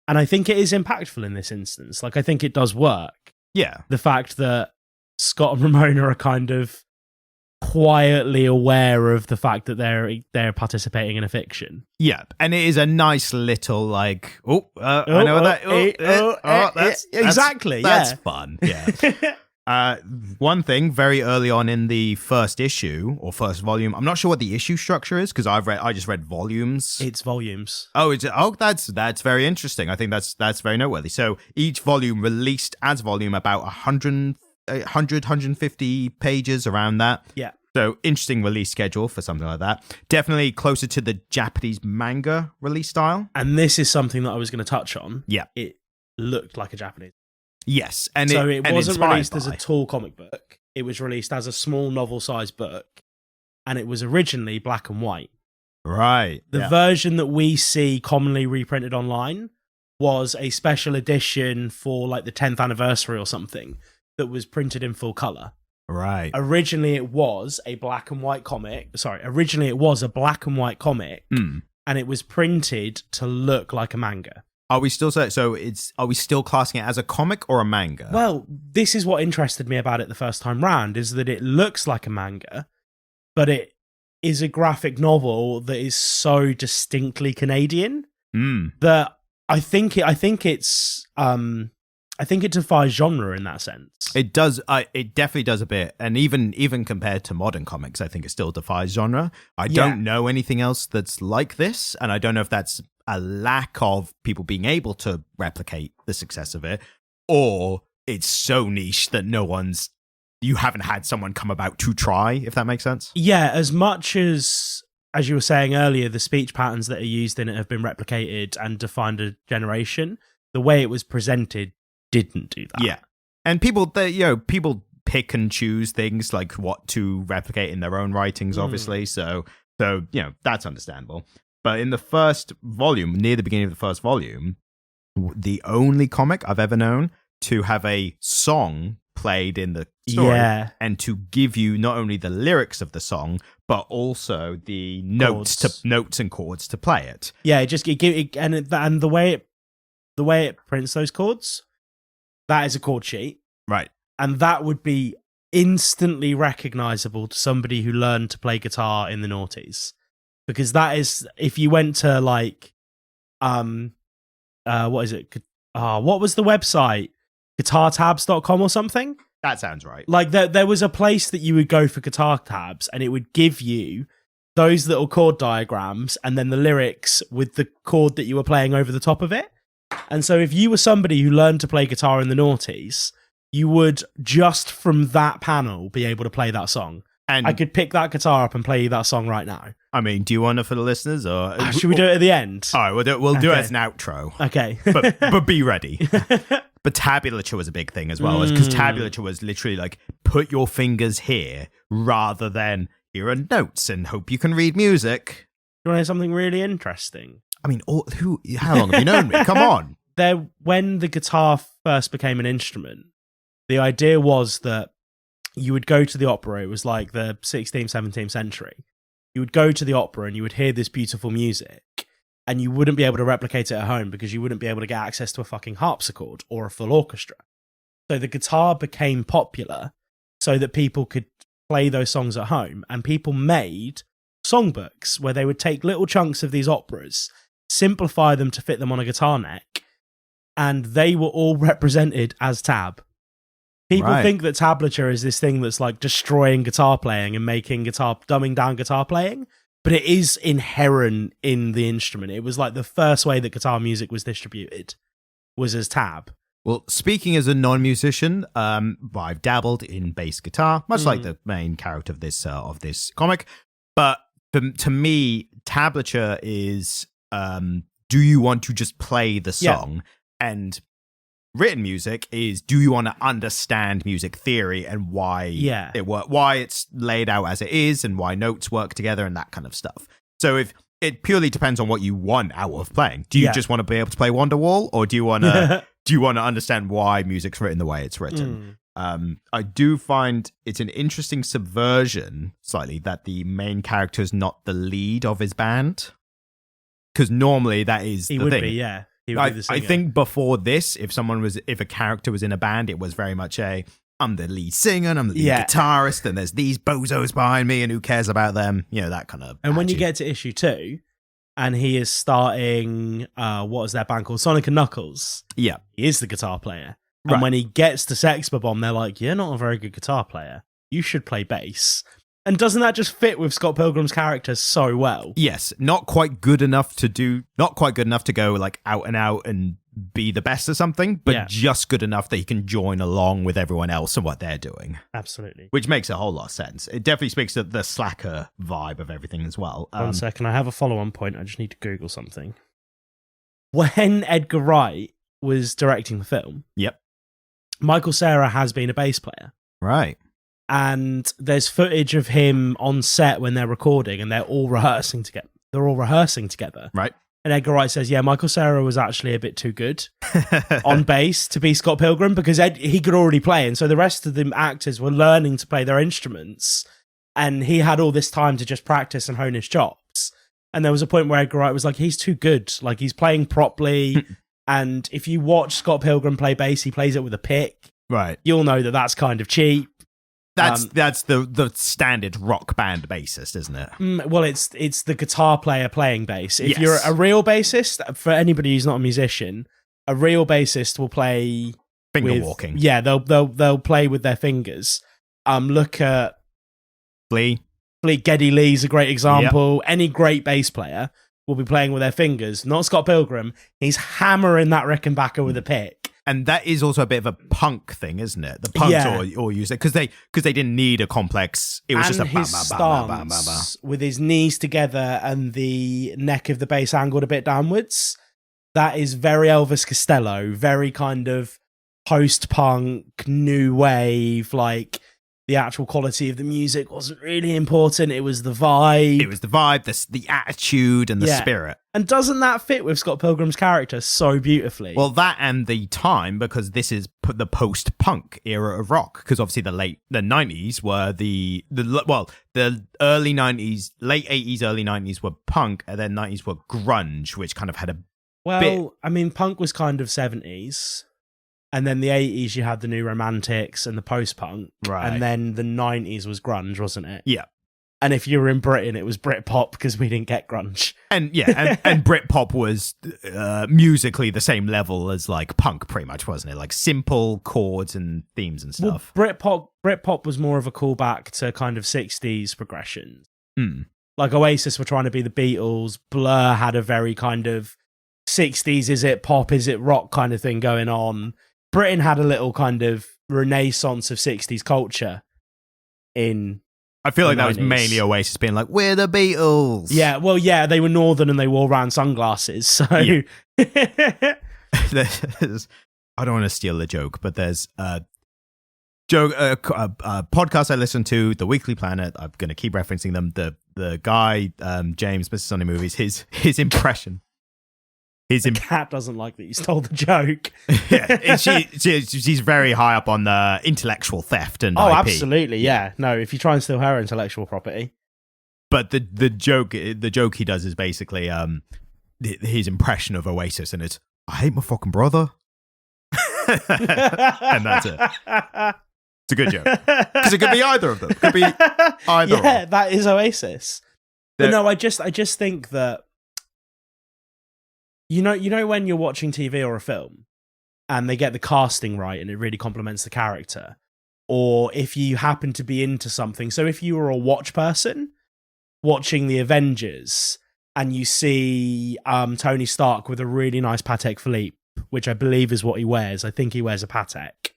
And I think it is impactful in this instance. Like, I think it does work. Yeah. The fact that Scott and Ramona are kind of quietly aware of the fact that they're participating in a fiction. Yeah, and it is a nice little like, I know what that. That's exactly. That's fun. Yeah. One thing very early on in the first issue or first volume, I'm not sure what the issue structure is because I just read volumes. It's volumes. That's very interesting. I think that's very noteworthy. So each volume released as volume about 150 pages around that. Yeah. So interesting release schedule for something like that. Definitely closer to the Japanese manga release style. And this is something that I was going to touch on. Yeah. It looked like a Japanese. Yes. And so it wasn't released as a tall comic book. It was released as a small novel-sized book. And it was originally black and white. Right. The version that we see commonly reprinted online was a special edition for like the 10th anniversary or something that was printed in full color. Right. Originally it was a black and white comic. Originally it was a black and white comic and it was printed to look like a manga. Are we still are we still classing it as a comic or a manga? Well, this is what interested me about it the first time round, is that it looks like a manga, but it is a graphic novel that is so distinctly Canadian that I think it defies genre in that sense. It does. It definitely does a bit, and even compared to modern comics, I think it still defies genre. I don't know anything else that's like this, and I don't know if that's a lack of people being able to replicate the success of it, or it's so niche that you haven't had someone come about to try, if that makes sense. Yeah, as much as you were saying earlier, the speech patterns that are used in it have been replicated and defined a generation. The way it was presented didn't do that. Yeah. And people pick and choose things like what to replicate in their own writings, obviously. So that's understandable. But in the first volume, near the beginning of the first volume, the only comic I've ever known to have a song played in the story and to give you not only the lyrics of the song, but also the notes and chords to play it. Yeah, and the way it prints those chords, that is a chord sheet. Right. And that would be instantly recognizable to somebody who learned to play guitar in the noughties. Because that is, if you went to like, what is it? What was the website? guitartabs.com or something? That sounds right. Like there was a place that you would go for guitar tabs and it would give you those little chord diagrams and then the lyrics with the chord that you were playing over the top of it. And so if you were somebody who learned to play guitar in the noughties, you would just from that panel be able to play that song. And I could pick that guitar up and play you that song right now. I mean, do you want it for the listeners, or should we do it at the end? All right, we'll do it as an outro. Okay, but be ready. But tabulature was a big thing as well, because tabulature was literally like put your fingers here rather than here are notes and hope you can read music. You want to hear something really interesting? I mean, how long have you known me? Come on. When the guitar first became an instrument, the idea was that you would go to the opera. It was like the 16th, 17th century. You would go to the opera and you would hear this beautiful music, and you wouldn't be able to replicate it at home because you wouldn't be able to get access to a fucking harpsichord or a full orchestra. So the guitar became popular so that people could play those songs at home, and people made songbooks where they would take little chunks of these operas, simplify them to fit them on a guitar neck, and they were all represented as tab. People think that tablature is this thing that's like destroying guitar playing and dumbing down guitar playing, but it is inherent in the instrument. It was like the first way that guitar music was distributed was as tab. Well, speaking as a non-musician, I've dabbled in bass guitar, much like the main character of this comic. But to me, tablature is, do you want to just play the song? And written music is, do you want to understand music theory and why it works, why it's laid out as it is, and why notes work together and that kind of stuff. So if it purely depends on what you want out of playing. Do you just want to be able to play Wonderwall, or do you want to understand why music's written the way it's written? I do find it's an interesting subversion, slightly, that the main character is not the lead of his band, because normally that is the thing. He would be the singer. I think before this, if a character was in a band, it was very much I'm the lead singer and I'm the lead guitarist, and there's these bozos behind me, and who cares about them? You know, that kind of. And when you get to issue 2, and he is starting, what is that band called? Sonic and Knuckles. Yeah, he is the guitar player. And when he gets to Sex Bomb, they're like, "You're not a very good guitar player. You should play bass." And doesn't that just fit with Scott Pilgrim's character so well? Yes, not quite good enough to go like out and out and be the best or something, but just good enough that he can join along with everyone else and what they're doing. Absolutely. Which makes a whole lot of sense. It definitely speaks to the slacker vibe of everything as well. 1 second, I have a follow-on point. I just need to Google something. When Edgar Wright was directing the film, Michael Cera has been a bass player. Right. And there's footage of him on set when they're recording, and they're all rehearsing together. Right. And Edgar Wright says, Michael Cera was actually a bit too good on bass to be Scott Pilgrim, because he could already play. And so the rest of the actors were learning to play their instruments, and he had all this time to just practice and hone his chops. And there was a point where Edgar Wright was like, he's too good. Like, he's playing properly. And if you watch Scott Pilgrim play bass, he plays it with a pick. Right. You'll know that that's kind of cheap. That's the standard rock band bassist, isn't it? Well, it's the guitar player playing bass. If you're a real bassist, for anybody who's not a musician, a real bassist will play walking. Yeah, they'll play with their fingers. Look at Flea. Geddy Lee's a great example. Yep. Any great bass player will be playing with their fingers. Not Scott Pilgrim. He's hammering that Rickenbacker with a pick. And that is also a bit of a punk thing, isn't it? The punks all use it because they didn't need a complex. It was just a his stance with his knees together and the neck of the bass angled a bit downwards. That is very Elvis Costello, very kind of post-punk, new wave. Like, the actual quality of the music wasn't really important. It was the vibe. The attitude and the spirit. And doesn't that fit with Scott Pilgrim's character so beautifully? Well, that and the time, because this is the post-punk era of rock. Because obviously the 90s were the early 90s, late 80s, early 90s were punk, and then 90s were grunge, which kind of had a bit... I mean, punk was kind of 70s. And then the 80s, you had the New Romantics and the post-punk. Right. And then the 90s was grunge, wasn't it? Yeah. And if you were in Britain, it was Britpop, because we didn't get grunge. And Britpop was musically the same level as like punk, pretty much, wasn't it? Like simple chords and themes and stuff. Well, Britpop was more of a callback to kind of 60s progressions. Like Oasis were trying to be the Beatles. Blur had a very kind of 60s, is it pop, is it rock kind of thing going on. Britain had a little kind of renaissance of 60s culture in... I feel like that was mainly Oasis being like, we're the Beatles. Yeah, well, yeah, they were northern and they wore round sunglasses, so... Yeah. I don't want to steal the joke, but there's a podcast I listen to, The Weekly Planet. I'm going to keep referencing them. The guy, James, Mr. Sunday Movies, his impression The cat doesn't like that you stole the joke. Yeah, she's very high up on the intellectual theft and IP. Absolutely, yeah. No, if you try and steal her intellectual property. But the joke he does is basically his impression of Oasis, and it's, I hate my fucking brother. And that's it. It's a good joke. Because it could be either of them. It could be either. Yeah, that is Oasis. But no, I just think that you know when you're watching TV or a film and they get the casting right and it really complements the character, or if you happen to be into something. So if you were a watch person watching the Avengers and you see Tony Stark with a really nice Patek Philippe, which I believe is what he wears. I think he wears a Patek.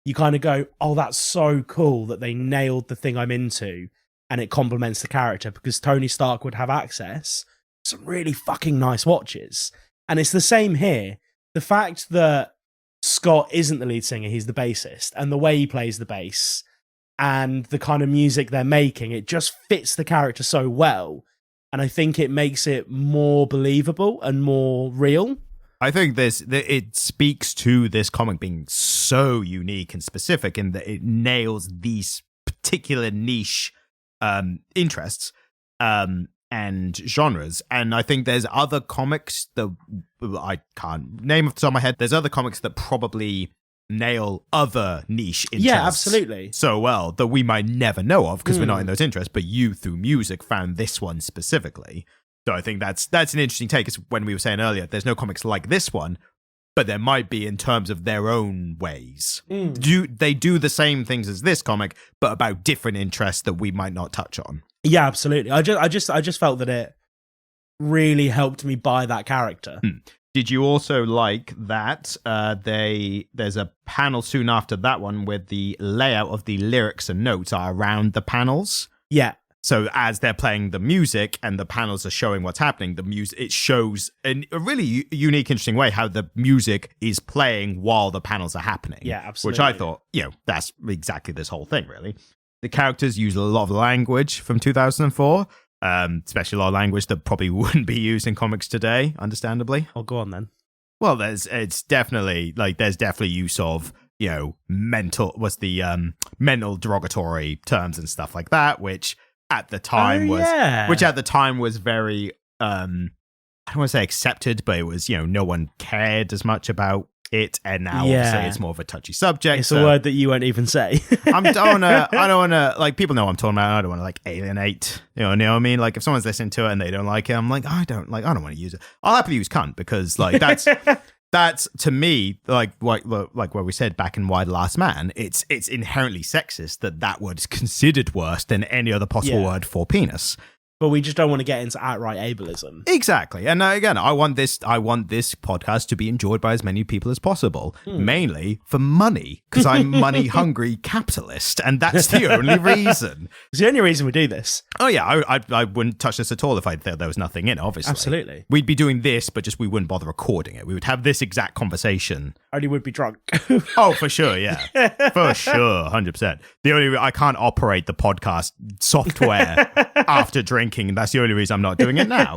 You kind of go, oh, that's so cool that they nailed the thing I'm into and it complements the character, because Tony Stark would have access to some really fucking nice watches. And it's the same here. The fact that Scott isn't the lead singer, he's the bassist, and the way he plays the bass and the kind of music they're making, it just fits the character so well. And I think it makes it more believable and more real. I think it speaks to this comic being so unique and specific in that it nails these particular niche interests and genres. And I think there's other comics that I can't name off the top of my head. There's other comics that probably nail other niche interests. Yeah, absolutely. So well that we might never know of because we're not in those interests, but you through music found this one specifically. So I think that's an interesting take. It's when we were saying earlier, there's no comics like this one, but there might be in terms of their own ways. They do the same things as this comic, but about different interests that we might not touch on. Yeah, absolutely. I just felt that it really helped me buy that character. Did you also like that there's a panel soon after that one where the layout of the lyrics and notes are around the panels? Yeah. So as they're playing the music and the panels are showing what's happening, it shows in a really unique, interesting way how the music is playing while the panels are happening. Yeah, absolutely. Which I thought, that's exactly this whole thing, really. The characters use a lot of language from 2004, especially a lot of language that probably wouldn't be used in comics today, understandably. Oh, go on then. Well, there's definitely use of, mental derogatory terms and stuff like that, which at the time was very I don't want to say accepted, but it was, no one cared as much about it, and now obviously it's more of a touchy subject. It's a word that you won't even say. I don't want to like, people know what I'm talking about. I don't want to like alienate, you know what I mean? Like if someone's listening to it and they don't like it, I'm like, I don't want to use it. I'll happily use cunt because like that's to me like what we said back in Why the Last Man. It's inherently sexist that word is considered worse than any other possible word for penis. But we just don't want to get into outright ableism. Exactly. And again, I want this podcast to be enjoyed by as many people as possible, mainly for money, because I'm money-hungry capitalist, and that's the only reason. It's the only reason we do this. Oh, yeah, I wouldn't touch this at all if I thought there was nothing in it, obviously. Absolutely. We'd be doing this, but just we wouldn't bother recording it. We would have this exact conversation. Only would be drunk. Oh, for sure, yeah. For sure, 100%. I can't operate the podcast software after drinking. And that's the only reason I'm not doing it now.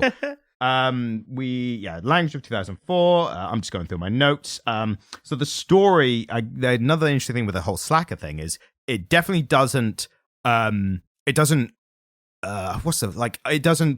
Language of 2004. I'm just going through my notes. So the story, another interesting thing with the whole Slacker thing is it definitely doesn't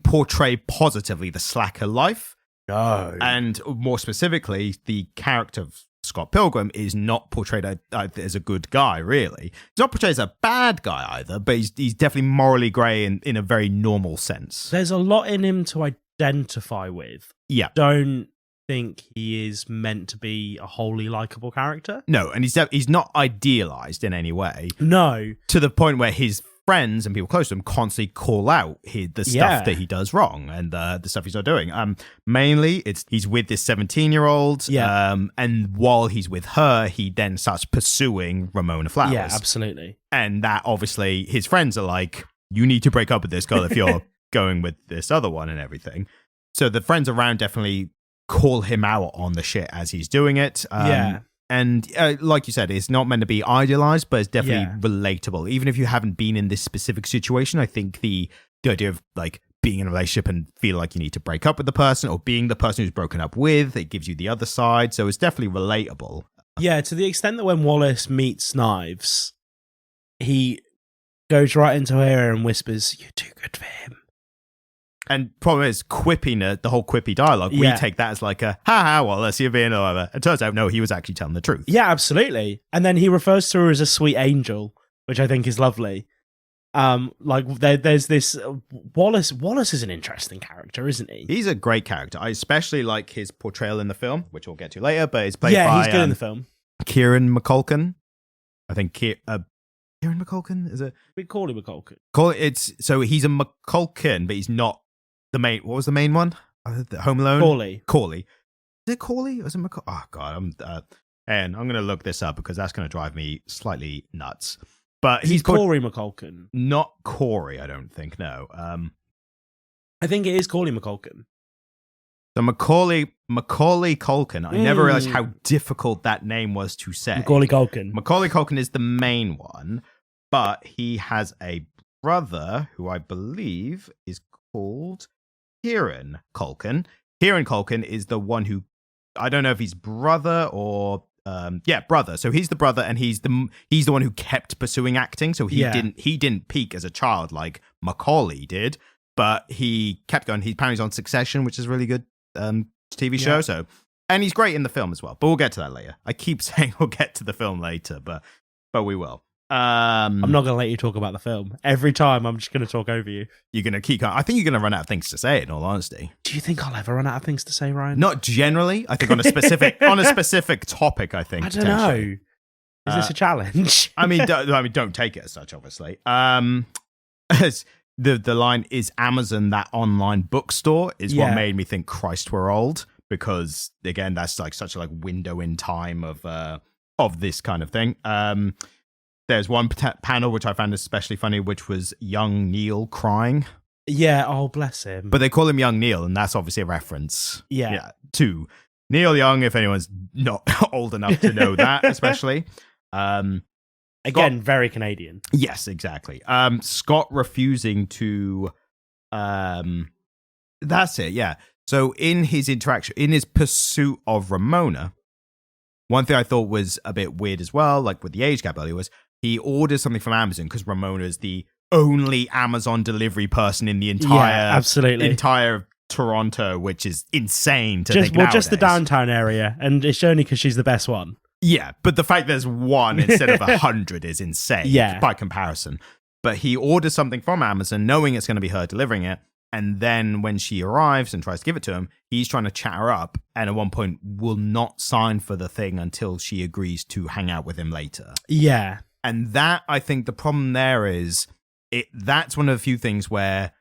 portray positively the Slacker life. No. And more specifically, the character of Scott Pilgrim is not portrayed as a good guy, really. He's not portrayed as a bad guy either, but he's definitely morally grey in a very normal sense. There's a lot in him to identify with. Yeah. Don't think he is meant to be a wholly likable character. No, and he's not idealised in any way. No. To the point where his friends and people close to him constantly call out the stuff that he does wrong and the stuff he's not doing. Mainly, he's with this 17-year-old, and while he's with her, he then starts pursuing Ramona Flowers. Yeah, absolutely. And that obviously his friends are like, you need to break up with this girl if you're going with this other one and everything. So the friends around definitely call him out on the shit as he's doing it. And like you said, it's not meant to be idealized, but it's definitely relatable. Even if you haven't been in this specific situation, I think the idea of like being in a relationship and feel like you need to break up with the person, or being the person who's broken up with. It gives you the other side. So it's definitely relatable. Yeah, to the extent that when Wallace meets Knives, he goes right into her ear and whispers, "You're too good for him." And problem is, the whole quippy dialogue, we take that as like a, ha, Wallace, you're being or whatever. It turns out, no, he was actually telling the truth. Yeah, absolutely. And then he refers to her as a sweet angel, which I think is lovely. There's this Wallace is an interesting character, isn't he? He's a great character. I especially like his portrayal in the film, which we'll get to later, but it's played by... he's good in the film. Kieran McCulkin. I think Kieran McCulkin, is it? Macaulay Culkin. So he's a McCulkin, but he's not the main... What was the main one? Home Alone? Corley. Is it Corley? Or is it McCulkin? Oh, God. And I'm going to look this up because that's going to drive me slightly nuts. But he's Corey McCulkin. Not Corey, I don't think, no. I think it is Corley McCulkin. So Macaulay Culkin. I never realized how difficult that name was to say. Macaulay Culkin. Macaulay Culkin is the main one, but he has a brother who I believe is called Kieran Culkin. Kieran Culkin is the one who, I don't know if he's brother or... brother. So he's the brother, and he's the one who kept pursuing acting. So he didn't peak as a child like Macaulay did, but he kept going. Apparently he's on Succession, which is a really good TV show. So, and he's great in the film as well. But we'll get to that later. I keep saying we'll get to the film later, but we will. I'm not going to let you talk about the film. Every time I'm just going to talk over you. You're going to keep going. I think you're going to run out of things to say, in all honesty. Do you think I'll ever run out of things to say, Ryan? Not generally. I think on a specific topic, I think. I don't know. Is this a challenge? I mean, don't take it as such, obviously. As the line, "Is Amazon that online bookstore?" is what made me think Christ we're old, because again, that's like such a like window in time of this kind of thing. There's one panel which I found especially funny, which was young Neil crying. Yeah, oh, bless him. But they call him young Neil, and that's obviously a reference to Neil Young, if anyone's not old enough to know that, especially. Again, very Canadian. Yes, exactly. Scott refusing to... that's it, yeah. So in his interaction, in his pursuit of Ramona, one thing I thought was a bit weird as well, like with the age gap earlier, was he orders something from Amazon because Ramona is the only Amazon delivery person in the entire Toronto, which is insane to think nowadays. Just the downtown area, and it's only because she's the best one. Yeah, but the fact there's one instead of 100 is insane by comparison. But he orders something from Amazon, knowing it's going to be her delivering it, and then when she arrives and tries to give it to him, he's trying to chat her up, and at one point will not sign for the thing until she agrees to hang out with him later. Yeah. And that, I think the problem there is, that's one of the few things where,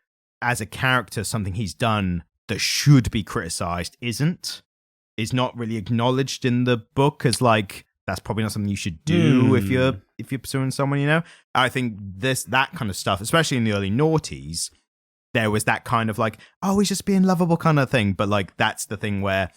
as a character, something he's done that should be criticized is not really acknowledged in the book as like, that's probably not something you should do if you're pursuing someone, you know? I think that kind of stuff, especially in the early noughties, there was that kind of like, oh, he's just being lovable kind of thing. But like, that's the thing where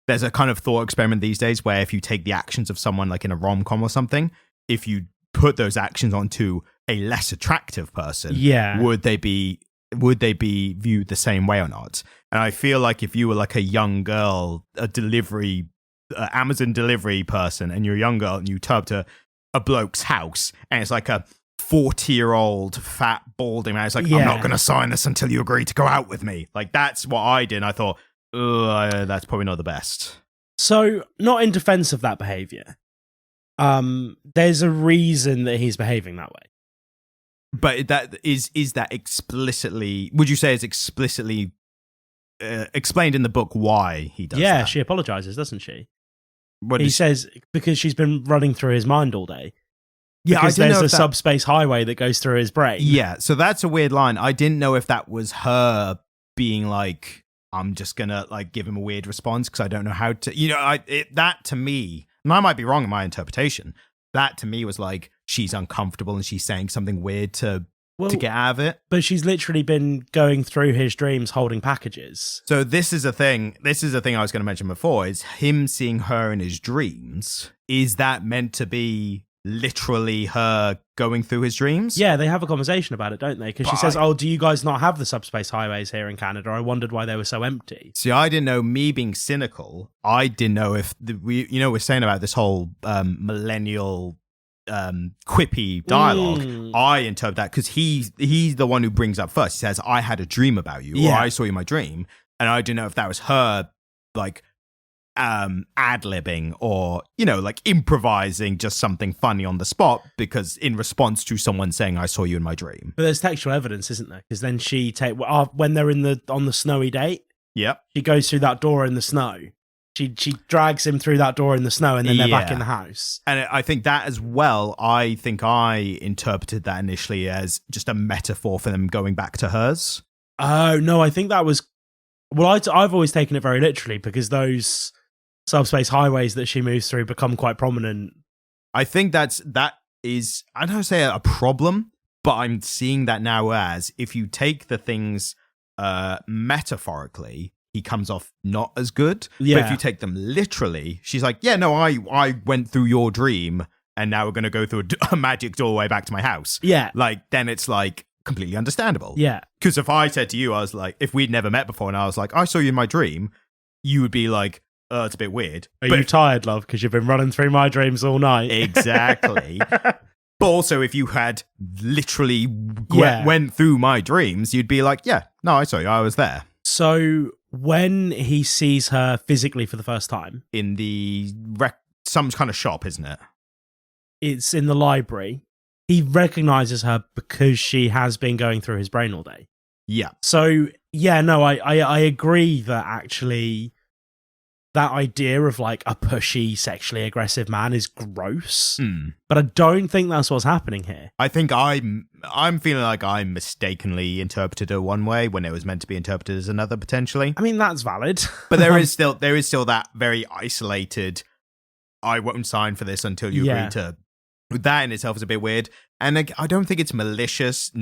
there's a kind of thought experiment these days where if you take the actions of someone like in a rom-com or something, if you put those actions onto a less attractive person, would they be viewed the same way or not? And I feel like if you were like a young girl, Amazon delivery person, and you're a young girl and you turn up to a bloke's house and it's like a 40-year-old fat balding man, it's like, I'm not going to sign this until you agree to go out with me. Like, that's what I did. And I thought, that's probably not the best. So, not in defense of that behavior, there's a reason that he's behaving that way. But that is that explicitly, would you say is explicitly explained in the book why he does that? Yeah, she apologizes, doesn't she? He says because she's been running through his mind all day. Yeah, because there's a subspace highway that goes through his brain. Yeah, so that's a weird line. I didn't know if that was her being like, I'm just gonna like give him a weird response because I don't know how to. You know, that to me, and I might be wrong in my interpretation. That to me was like she's uncomfortable and she's saying something weird to get out of it. But she's literally been going through his dreams holding packages. So this is a thing I was going to mention before, is him seeing her in his dreams. Is that meant to be literally her going through his dreams. Yeah, they have a conversation about it, don't they? Because she says, do you guys not have the subspace highways here in Canada? I wondered why they were so empty. See, I didn't know, me being cynical, I didn't know if, we're saying about this whole millennial quippy dialogue. I interpret that because he's the one who brings up first. He says, I had a dream about you, or I saw you in my dream. And I didn't know if that was her, like, ad-libbing or, like improvising just something funny on the spot because in response to someone saying, I saw you in my dream. But there's textual evidence, isn't there? Because then she when they're on the snowy date, she goes through that door in the snow. She drags him through that door in the snow and then they're back in the house. And I think that as well, I think I interpreted that initially as just a metaphor for them going back to hers. Oh, no, I think that was... Well, I've always taken it very literally because those subspace highways that she moves through become quite prominent. I think that is, I don't say a problem, but I'm seeing that now as if you take the things metaphorically, he comes off not as good. Yeah. But if you take them literally, she's like, yeah, no, I went through your dream and now we're going to go through a magic doorway back to my house. Yeah. Like, then it's like completely understandable. Yeah. Because if I said to you, I was like, if we'd never met before and I was like, I saw you in my dream, you would be like, it's a bit weird. Are you tired, love? Because you've been running through my dreams all night. Exactly. But also, if you had literally went through my dreams, you'd be like, yeah, no, I saw you. I was there. So when he sees her physically for the first time... In the some kind of shop, isn't it? It's in the library. He recognizes her because she has been going through his brain all day. Yeah. So, yeah, no, I agree that actually... that idea of like a pushy, sexually aggressive man is gross, but I don't think that's what's happening here. I think I'm feeling like I mistakenly interpreted it one way when it was meant to be interpreted as another potentially. I mean, that's valid, but there is still that very isolated. I won't sign for this until you agree to. That in itself is a bit weird, and I don't think it's malicious.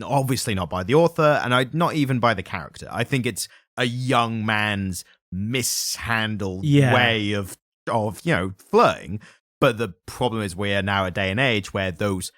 Obviously not by the author, and not even by the character. I think it's a young man's mishandled way of flirting, but the problem is we're now a day and age where those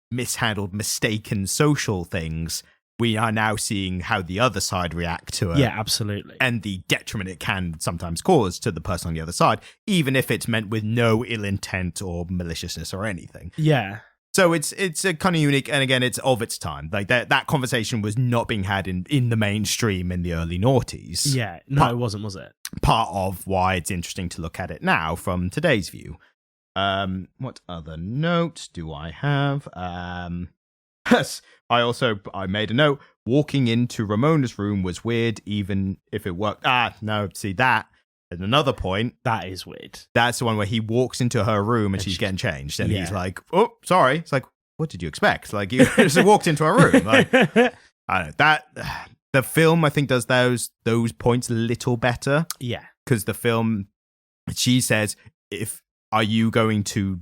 mishandled, mistaken social things, we are now seeing how the other side react to it. Yeah, absolutely. And the detriment it can sometimes cause to the person on the other side, even if it's meant with no ill intent or maliciousness or anything. Yeah. So it's a kind of unique, and again, it's of its time. Like that conversation was not being had in the mainstream in the early noughties. Yeah, no, it wasn't, was it? Part of why it's interesting to look at it now from today's view. What other notes do I have? Yes, I made a note. Walking into Ramona's room was weird, even if it worked. No, see that. At another point, that is weird. That's the one where he walks into her room and she's getting changed, and he's like, "Oh, sorry." It's like, "What did you expect?" Like, you just walked into her room. Like, I don't know, that the film I think does those points a little better. Yeah, because the film, she says, "Are you going to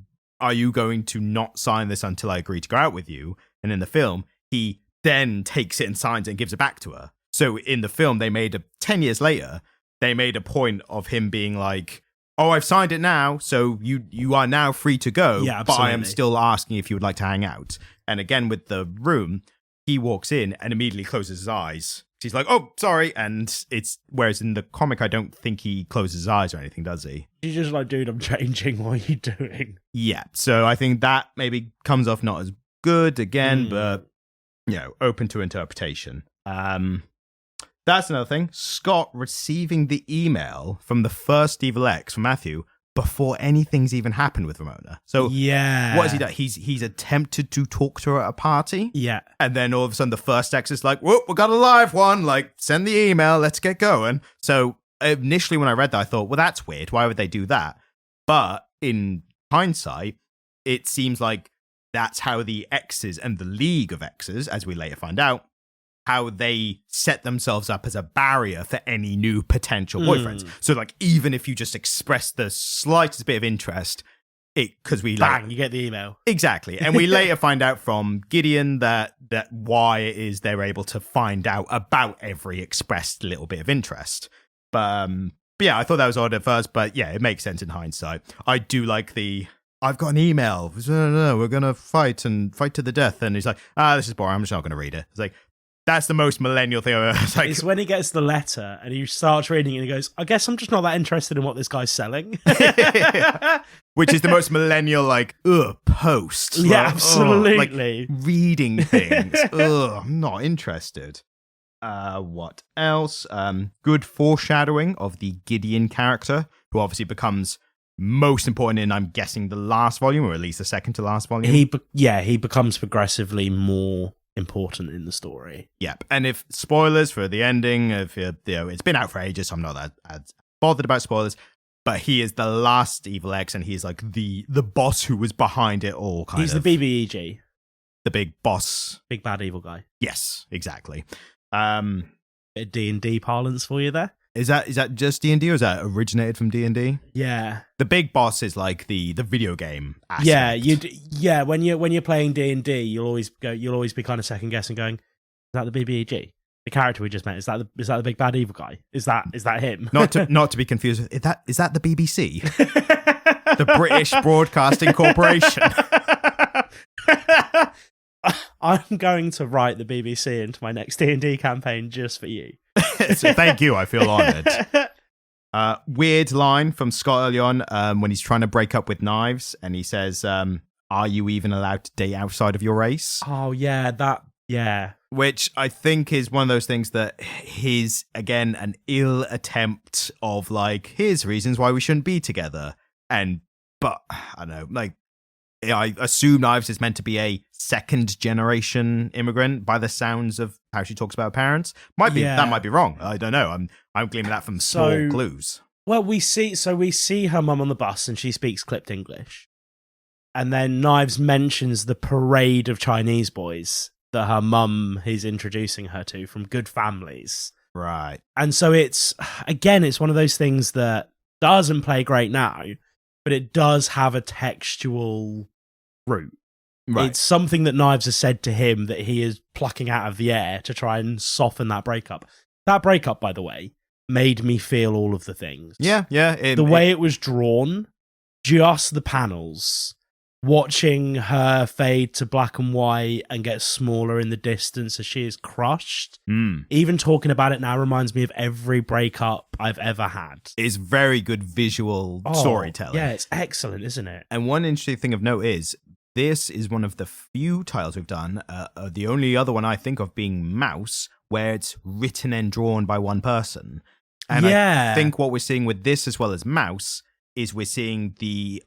not sign this until I agree to go out with you?" And in the film, he then takes it and signs it and gives it back to her. So in the film, 10 years later. They made a point of him being like, "Oh, I've signed it now, so you are now free to go, but I am still asking if you would like to hang out." And again, with the room, he walks in and immediately closes his eyes. He's like, "Oh, sorry." And whereas in the comic, I don't think he closes his eyes or anything, does he? He's just like, "Dude, I'm changing. What are you doing?" Yeah. So I think that maybe comes off not as good again, but, open to interpretation. That's another thing. Scott receiving the email from the first Evil X from Matthew before anything's even happened with Ramona. So what has he done? He's attempted to talk to her at a party. Yeah. And then all of a sudden the first X is like, "Whoop, we got a live one. Like, send the email. Let's get going." So initially when I read that, I thought, well, that's weird. Why would they do that? But in hindsight, it seems like that's how the X's and the League of X's, as we later find out, how they set themselves up as a barrier for any new potential boyfriends. So, like, even if you just express the slightest bit of interest, because we bang, you get the email. Exactly. And we later find out from Gideon that why it is they're able to find out about every expressed little bit of interest. But yeah, I thought that was odd at first, but yeah, it makes sense in hindsight. I do like the I've got an email. No, we're going to fight to the death. And he's like, this is boring. I'm just not going to read it. It's like, that's the most millennial thing I've ever. It's like, it's when he gets the letter and he starts reading it and he goes, I guess I'm just not that interested in what this guy's selling. Which is the most millennial, like, post. Yeah, like, absolutely. Like, reading things. I'm not interested. What else? Good foreshadowing of the Gideon character, who obviously becomes most important in, I'm guessing, the last volume, or at least the second to last volume. He becomes progressively more important in the story. Yep. And if spoilers for the ending, if it's been out for ages, so I'm not that bothered about spoilers. But he is the last Evil X, and he's like the boss who was behind it all. He's the BBEG, the big boss, big bad evil guy. Yes, exactly. Bit of D&D parlance for you there. Is that just D&D, or is that originated from D&D? Yeah. The big boss is like the video game aspect. Yeah. When you're playing D&D, you'll always be kind of second guessing, going, is that the BBEG? The character we just met, is that the big bad evil guy? Is that him? Not to be confused with, is that the BBC? The British Broadcasting Corporation. I'm going to write the BBC into my next D&D campaign just for you. So thank you, I feel honoured. Weird line from Scott early on when he's trying to break up with Knives, and he says, are you even allowed to date outside of your race? Oh, yeah. Which I think is one of those things that he's, again, an ill attempt of, like, here's reasons why we shouldn't be together. But, I don't know, like, I assume Knives is meant to be a second generation immigrant by the sounds of how she talks about her parents. That might be wrong. I don't know. I'm gleaning that from small clues. Well, we see her mum on the bus and she speaks clipped English. And then Knives mentions the parade of Chinese boys that her mum is introducing her to from good families. Right. And so it's one of those things that doesn't play great now, but it does have a textual root. Right. It's something that Knives has said to him that he is plucking out of the air to try and soften that breakup. That breakup, by the way, made me feel all of the things. Yeah. The way it was drawn, just the panels, watching her fade to black and white and get smaller in the distance as she is crushed. Even talking about it now reminds me of every breakup I've ever had. It's very good visual storytelling. Yeah, it's excellent, isn't it? And one interesting thing of note is, this is one of the few titles we've done, the only other one I think of being Mouse, where it's written and drawn by one person. And I think what we're seeing with this as well as Mouse is we're seeing the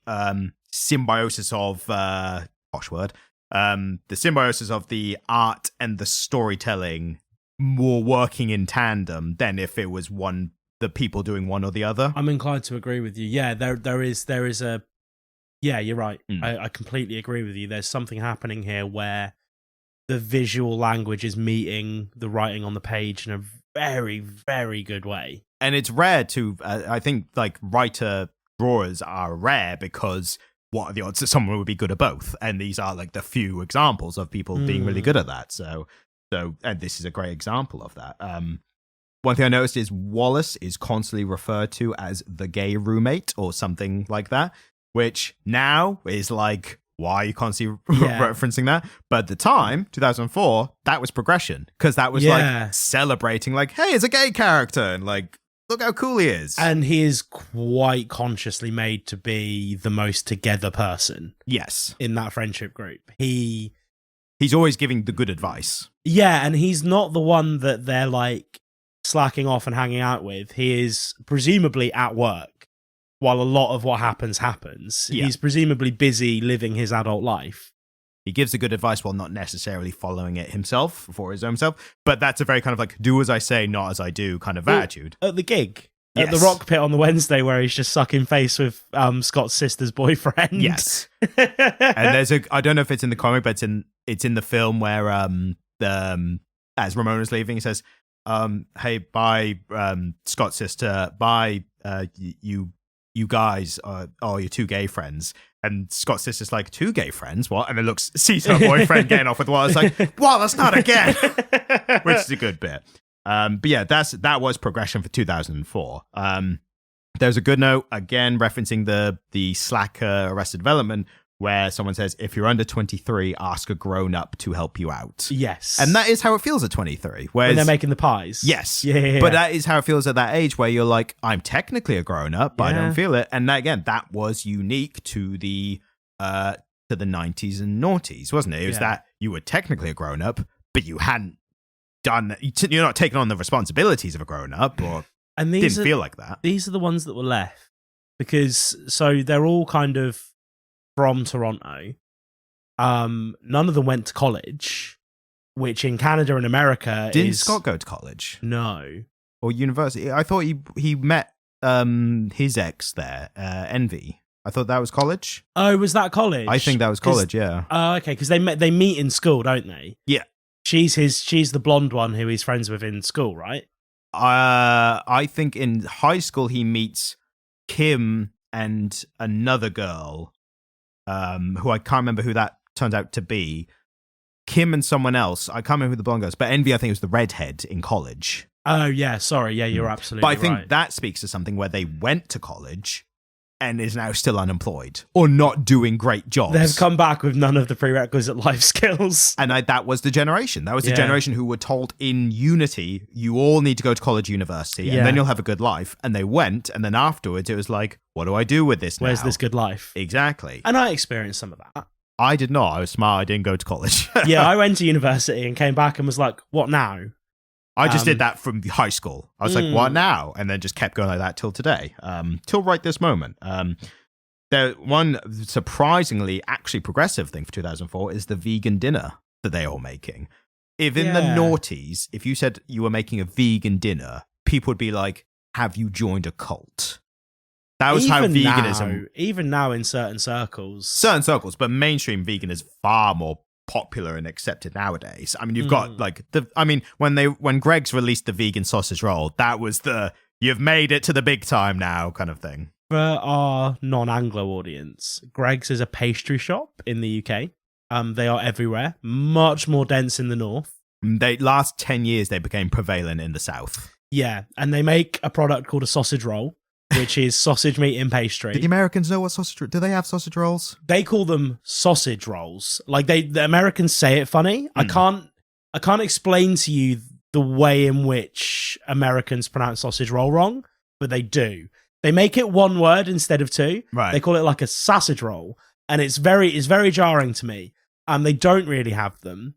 symbiosis of the symbiosis of the art and the storytelling more working in tandem than if it was the people doing one or the other. I'm inclined to agree with you. Yeah, there is a. Yeah, you're right. I completely agree with you. There's something happening here where the visual language is meeting the writing on the page in a very, very good way. And it's rare to, I think, like, writer-drawers are rare because what are the odds that someone would be good at both? And these are, like, the few examples of people being really good at that. So, and this is a great example of that. One thing I noticed is Wallace is constantly referred to as the gay roommate or something like that, which now is like, why you constantly referencing that? But at the time, 2004, that was progression, because that was like celebrating, like, hey, it's a gay character, and like, look how cool he is. And he is quite consciously made to be the most together person. Yes. In that friendship group. He's always giving the good advice. Yeah, and he's not the one that they're like slacking off and hanging out with. He is presumably at work while a lot of what happens. Yeah. He's presumably busy living his adult life. He gives the good advice while not necessarily following it himself for his own self. But that's a very kind of like, do as I say, not as I do kind of attitude. At the gig. Yes. At the Rock Pit on the Wednesday, where he's just sucking face with Scott's sister's boyfriend. Yes. And there's I don't know if it's in the comic, but it's in the film where as Ramona's leaving, he says, hey, bye, Scott's sister, bye, you guys are your two gay friends. And Scott's sister's like, two gay friends? What? And then sees her boyfriend getting off with Wallace, like, Wallace, not again. Which is a good bit. But yeah, that was progression for 2004. There's a good note, again, referencing the Slacker Arrested Development, where someone says, if you're under 23, ask a grown-up to help you out. Yes. And that is how it feels at 23. When they're making the pies. Yes. Yeah. But that is how it feels at that age where you're like, I'm technically a grown-up, but I don't feel it. And that, again, that was unique to the 90s and noughties, wasn't it? It was that you were technically a grown-up, but you hadn't done... You're not taking on the responsibilities of a grown-up, or and didn't feel like that. These are the ones that were left. Because, so they're all kind of from Toronto. None of them went to college, which in Canada and America Didn't Scott go to college? No. Or university? I thought he met his ex there, Envy. I thought that was college. Oh, was that college? I think that was college, yeah. Oh, okay, because they meet in school, don't they? Yeah. She's the blonde one who he's friends with in school, right? I think in high school he meets Kim and another girl, who I can't remember who that turns out to be. Kim and someone else. I can't remember who the blonde girl is, but Envy, I think, was the redhead in college. Oh, yeah, sorry. Yeah, you're absolutely right. But I think that speaks to something where they went to college and is now still unemployed or not doing great jobs. They've come back with none of the prerequisite life skills. And that was the generation. That was the generation who were told in Unity, you all need to go to college, university, and then you'll have a good life. And they went, and then afterwards it was like, what do I do with this now? Where's this good life? Exactly. And I experienced some of that. I did not. I was smart. I didn't go to college. Yeah, I went to university and came back and was like, what now? I just did that from high school. I was like, what now? And then just kept going like that till today, till right this moment. There, one surprisingly actually progressive thing for 2004 is the vegan dinner that they're all making. If in the noughties, if you said you were making a vegan dinner, people would be like, have you joined a cult? That was how veganism... Even now in certain circles, but mainstream vegan is far more popular and accepted nowadays. I mean, you've got like when Greg's released the vegan sausage roll, that was the you've made it to the big time now kind of thing. For our non-Anglo audience, Greg's is a pastry shop in the UK. They are everywhere, much more dense in the north. They last 10 years they became prevalent in the south. Yeah, and they make a product called a sausage roll, which is sausage meat in pastry. Did the Americans know what sausage... Do they have sausage rolls? They call them sausage rolls. Like the Americans say it funny. I can't explain to you the way in which Americans pronounce sausage roll wrong, but they do. They make it one word instead of two. Right. They call it like a sausage roll, and it's very jarring to me. They don't really have them,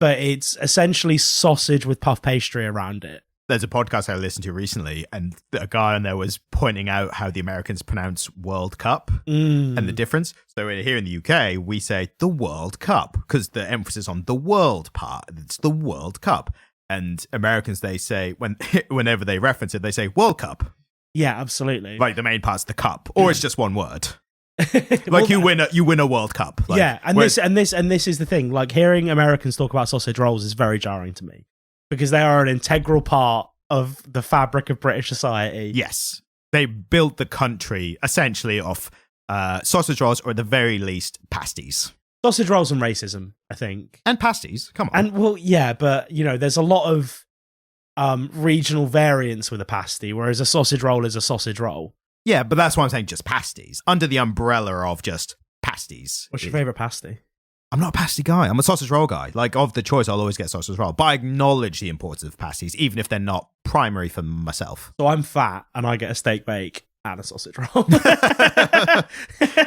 but it's essentially sausage with puff pastry around it. There's a podcast I listened to recently, and a guy on there was pointing out how the Americans pronounce World Cup and the difference. So here in the UK, we say the World Cup because the emphasis on the world part. It's the World Cup. And Americans, they say, whenever they reference it, they say World Cup. Yeah, absolutely. Like the main part's the cup, or it's just one word. Like you win a World Cup. Like, yeah, and this is the thing. Like hearing Americans talk about sausage rolls is very jarring to me. Because they are an integral part of the fabric of British society. Yes. They built the country essentially off sausage rolls, or at the very least, pasties. Sausage rolls and racism, I think. And pasties, come on. And, well, yeah, but, there's a lot of regional variance with a pasty, whereas a sausage roll is a sausage roll. Yeah, but that's why I'm saying just pasties. Under the umbrella of just pasties. What's your favourite pasty? I'm not a pasty guy. I'm a sausage roll guy. Like, of the choice, I'll always get sausage roll. But I acknowledge the importance of pasties, even if they're not primary for myself. So I'm fat, and I get a steak bake and a sausage roll.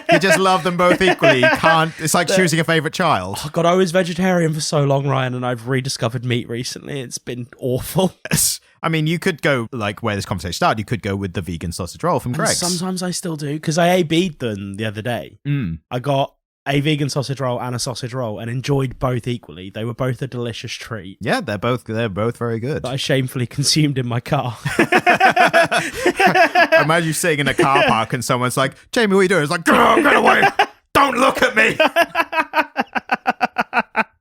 You just love them both equally. You can't. It's like choosing a favourite child. Oh, God, I was vegetarian for so long, Ryan, and I've rediscovered meat recently. It's been awful. Yes. I mean, you could go, like, where this conversation started, you could go with the vegan sausage roll from Greg's. Sometimes I still do, because I A-B'd them the other day. I got a vegan sausage roll and a sausage roll and enjoyed both equally. They were both a delicious treat. Yeah, they're both very good. That I shamefully consumed in my car. Imagine you sitting in a car park and someone's like, Jamie, what are you doing? It's like, get away. Don't look at me.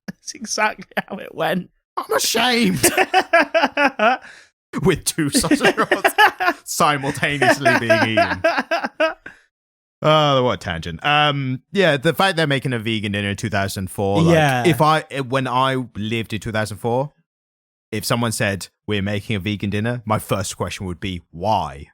That's exactly how it went. I'm ashamed. With two sausage rolls simultaneously being eaten. Oh, what a tangent. Yeah, the fact they're making a vegan dinner in 2004. Like, when I lived in 2004, if someone said we're making a vegan dinner, my first question would be why?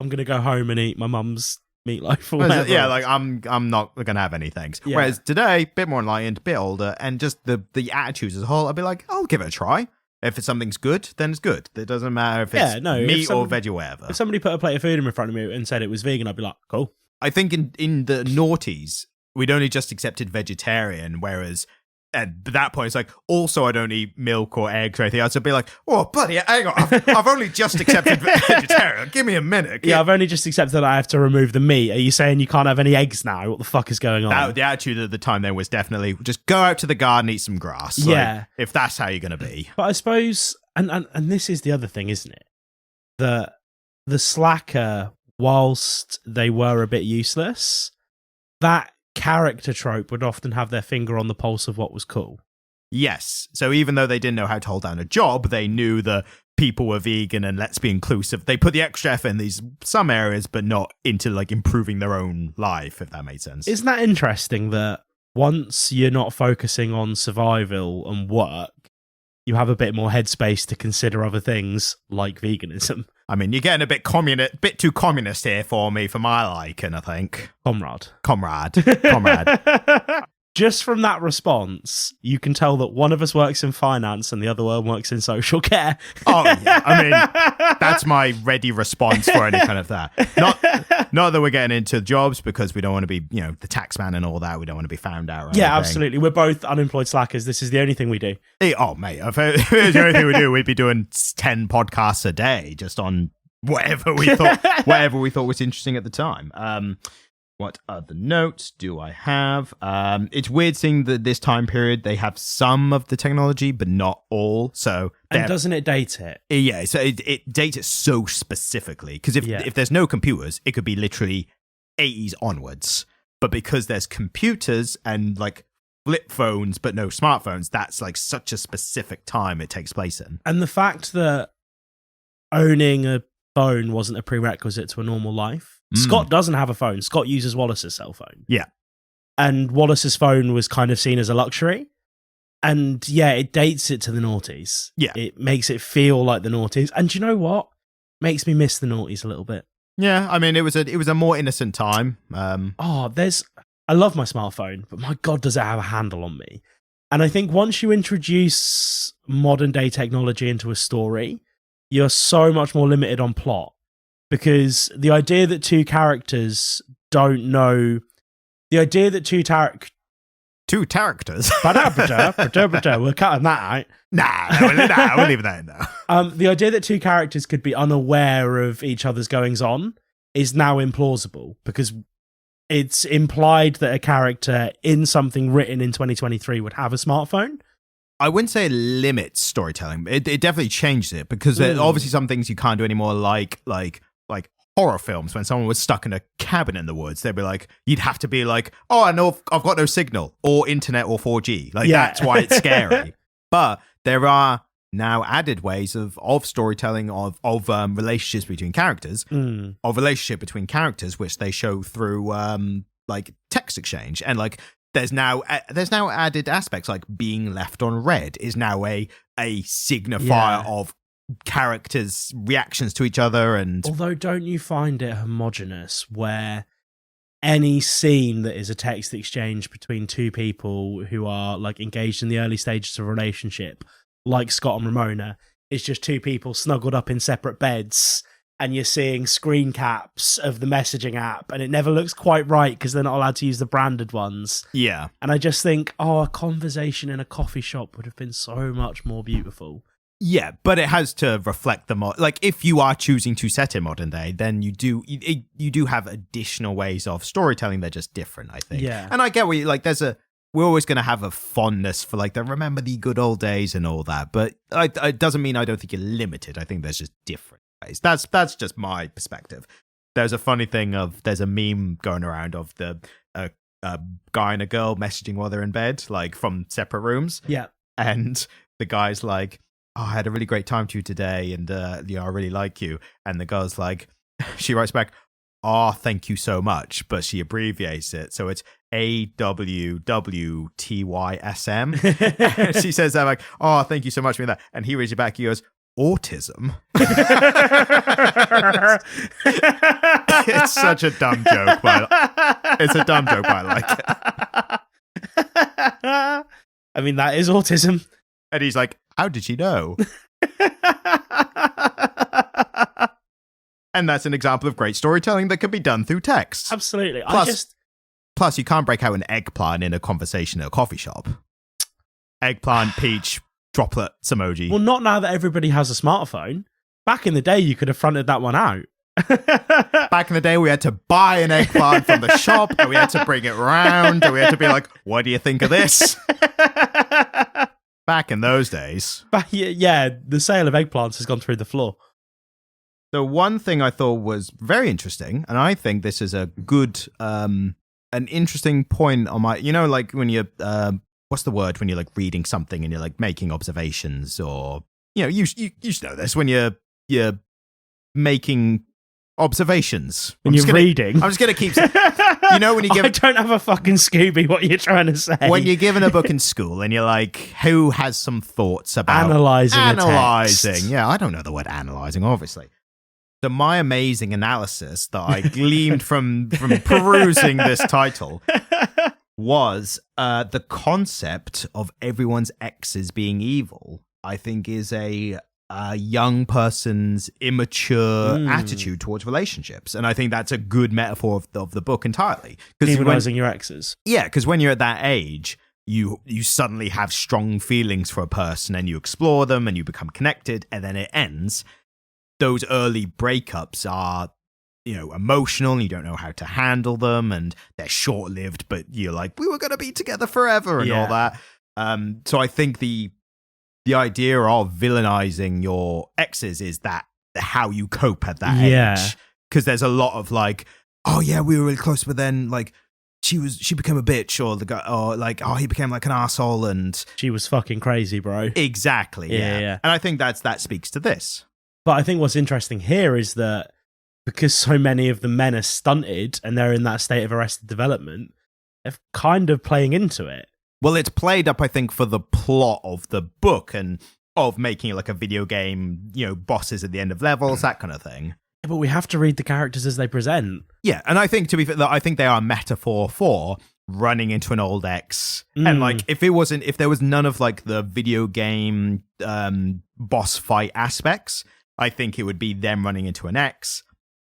I'm going to go home and eat my mum's meatloaf or whatever. Yeah, like I'm not going to have any things. Yeah. Whereas today, bit more enlightened, bit older, and just the attitudes as a whole, I'd be like, I'll give it a try. If something's good, then it's good. It doesn't matter if it's meat or veg or whatever. If somebody put a plate of food in front of me and said it was vegan, I'd be like, cool. I think in the noughties, we'd only just accepted vegetarian, whereas at that point, it's like, also I don't eat milk or eggs or anything else. I'd be like, oh, buddy, hang on. I've only just accepted vegetarian. Give me a minute. Yeah, I've only just accepted that I have to remove the meat. Are you saying you can't have any eggs now? What the fuck is going on? The attitude at the time then was definitely just go out to the garden, eat some grass. Yeah. If that's how you're going to be. But I suppose, and this is the other thing, isn't it? The slacker, whilst they were a bit useless, that character trope would often have their finger on the pulse of what was cool. Yes. So even though they didn't know how to hold down a job, they knew that people were vegan and let's be inclusive. They put the extra effort in some areas, but not into like improving their own life, if that made sense. Isn't that interesting that once you're not focusing on survival and work, you have a bit more headspace to consider other things like veganism? I mean, you're getting a bit too communist here for me, for my liking, I think. Comrade. Just from that response, you can tell that one of us works in finance and the other one works in social care. Oh, yeah. I mean, that's my ready response for any kind of that. Not that we're getting into jobs because we don't want to be, the tax man and all that. We don't want to be found out. Yeah, absolutely. We're both unemployed slackers. This is the only thing we do. Oh, mate, if it was the only thing we do, we'd be doing 10 podcasts a day just on whatever we thought was interesting at the time. What other notes do I have? It's weird seeing that this time period they have some of the technology, but not all. So, and doesn't it date it? Yeah, so it dates it so specifically because if there's no computers, it could be literally 80s onwards. But because there's computers and like flip phones, but no smartphones, that's like such a specific time it takes place in. And the fact that owning a phone wasn't a prerequisite to a normal life. Scott doesn't have a phone. Scott uses Wallace's cell phone. Yeah. And Wallace's phone was kind of seen as a luxury. And yeah, it dates it to the noughties. Yeah. It makes it feel like the noughties. And do you know what? Makes me miss the noughties a little bit. Yeah, I mean, it was a more innocent time. I love my smartphone, but my God, does it have a handle on me? And I think once you introduce modern day technology into a story, you're so much more limited on plot. Because the idea that two characters don't know... The idea that two characters... We're cutting that out. Nah, we'll leave that in now. The idea that two characters could be unaware of each other's goings-on is now implausible. Because it's implied that a character in something written in 2023 would have a smartphone. I wouldn't say it limits storytelling. It definitely changed it. Because there are obviously some things you can't do anymore, like horror films. When someone was stuck in a cabin in the woods, they'd be like, you'd have to be like, oh, I know I've got no signal or internet or 4G. That's why it's scary. But there are now added ways of storytelling of relationships between characters, of relationship between characters, which they show through like text exchange. And like there's now added aspects like being left on red is now a signifier of characters' reactions to each other. And although, don't you find it homogenous where any scene that is a text exchange between two people who are like engaged in the early stages of a relationship, like Scott and Ramona, is just two people snuggled up in separate beds, and you're seeing screen caps of the messaging app, and it never looks quite right because they're not allowed to use the branded ones. Yeah. And I just think, a conversation in a coffee shop would have been so much more beautiful. Yeah, but it has to reflect the like if you are choosing to set in modern day, then you do have additional ways of storytelling. They're just different, I think. Yeah. And I get what you like. We're always going to have a fondness for like the remember the good old days and all that, but it doesn't mean I don't think you're limited. I think there's just different ways. That's just my perspective. There's a funny thing there's a meme going around of the guy and a girl messaging while they're in bed, like from separate rooms. Yeah. And the guy's like, oh, I had a really great time to you today, and I really like you. And the girl's like, she writes back, oh, thank you so much, but she abbreviates it, so it's AWWTYSM. She says that like, oh, thank you so much for that, and he reads it back. He goes, autism. It's such a dumb joke, but it's a dumb joke, but I like it. I mean, that is autism. And he's like, how did she know? And that's an example of great storytelling that can be done through text. Absolutely. Plus, you can't break out an eggplant in a conversation at a coffee shop. Eggplant, peach, droplets emoji. Well, not now that everybody has a smartphone. Back in the day, you could have fronted that one out. Back in the day, we had to buy an eggplant from the shop, and we had to bring it round, and we had to be like, what do you think of this? Back in those days. But yeah, the sale of eggplants has gone through the floor. The one thing I thought was very interesting, and I think this is a good, an interesting point on my, you know, like when you're, what's the word when you're like reading something and you're like making observations, or, you know, you should know this when you're making observations. When you're reading. I'm just going to keep saying, you know, when you give... I don't have a fucking Scooby, what you're trying to say. When you're given a book in school and you're like, who has some thoughts about... Analysing a text. Yeah, I don't know the word analysing, obviously. So my amazing analysis that I gleaned from perusing this title was the concept of everyone's exes being evil, I think is a young person's immature attitude towards relationships. And I think that's a good metaphor of the book entirely. Demonizing your exes. Yeah, because when you're at that age, you suddenly have strong feelings for a person and you explore them and you become connected, and then it ends. Those early breakups are, you know, emotional and you don't know how to handle them, and they're short-lived, but you're like, we were going to be together forever and all that. So I think the idea of villainizing your exes is that how you cope at that age. Because there's a lot of like, oh yeah, we were really close, but then like she became a bitch, or the guy, or like, oh, he became like an asshole, and she was fucking crazy, bro. Exactly. Yeah. And I think that speaks to this. But I think what's interesting here is that because so many of the men are stunted and they're in that state of arrested development, they're kind of playing into it. Well, it's played up, I think, for the plot of the book and of making it like a video game, you know, bosses at the end of levels, that kind of thing. Yeah, but we have to read the characters as they present. Yeah, and I think, to be fair, I think they are a metaphor for running into an old ex. And like, if there was none of like the video game boss fight aspects, I think it would be them running into an ex.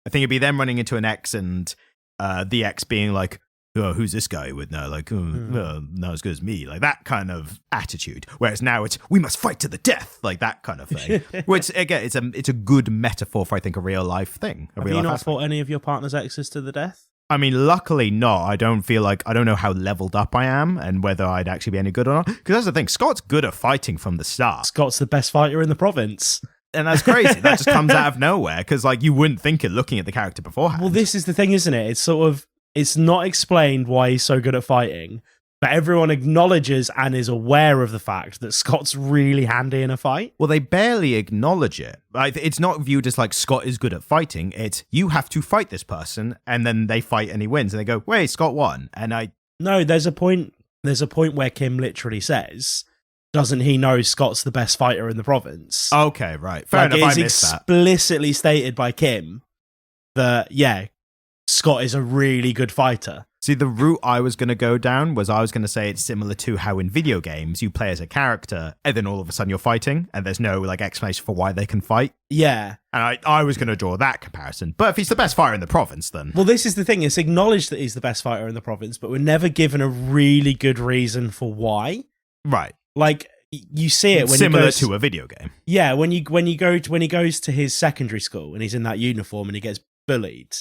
I think it'd be them running into an ex and the ex being like, oh, who's this guy with no, like, not as good as me, like that kind of attitude. Whereas now it's, we must fight to the death, like that kind of thing. Which again, it's a good metaphor for, I think, a real life thing. Have you not fought any of your partner's exes to the death? I mean, luckily not. I don't know how leveled up I am and whether I'd actually be any good or not. Because that's the thing, Scott's good at fighting from the start. Scott's the best fighter in the province. And that's crazy. That just comes out of nowhere because, like, you wouldn't think it looking at the character beforehand. Well, this is the thing, isn't it? It's sort of, it's not explained why he's so good at fighting, but everyone acknowledges and is aware of the fact that Scott's really handy in a fight. Well, they barely acknowledge it. Like, it's not viewed as like Scott is good at fighting. It's you have to fight this person, and then they fight and he wins, and they go, "Wait, Scott won." No, there's a point where Kim literally says, doesn't he know Scott's the best fighter in the province? Okay, right. Fair enough, I missed that. It's explicitly stated by Kim that, yeah, Scott is a really good fighter. See, the route I was going to go down was I was going to say it's similar to how in video games you play as a character and then all of a sudden you're fighting and there's no like explanation for why they can fight. Yeah. And I was going to draw that comparison. But if he's the best fighter in the province, then... Well, this is the thing. It's acknowledged that he's the best fighter in the province, but we're never given a really good reason for why. Right. Like, you see it when similar he goes to a video game. Yeah, when he goes to his secondary school and he's in that uniform and he gets bullied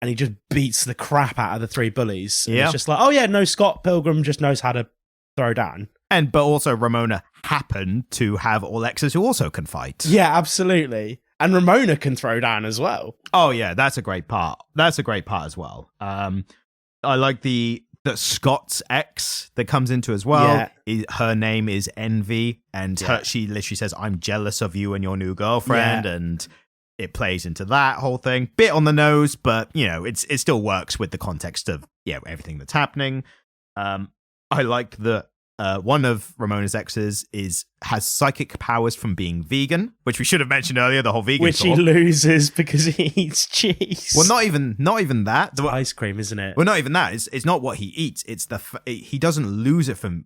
and he just beats the crap out of the three bullies. And it's just like, oh yeah, no, Scott Pilgrim just knows how to throw down. But also Ramona happened to have all exes who also can fight. Yeah, absolutely. And Ramona can throw down as well. Oh yeah, that's a great part. That's a great part as well. I like that Scott's ex that comes into as well. Yeah. Her name is Envy, and she literally says, "I'm jealous of you and your new girlfriend," and it plays into that whole thing. Bit on the nose, but you know, it still works with the context of everything that's happening. I liked that one of Ramona's exes has psychic powers from being vegan, which we should have mentioned earlier. The whole vegan, which he loses because he eats cheese. Well, not even that. It's ice cream, isn't it? Well, not even that. It's not what he eats. It's he doesn't lose it from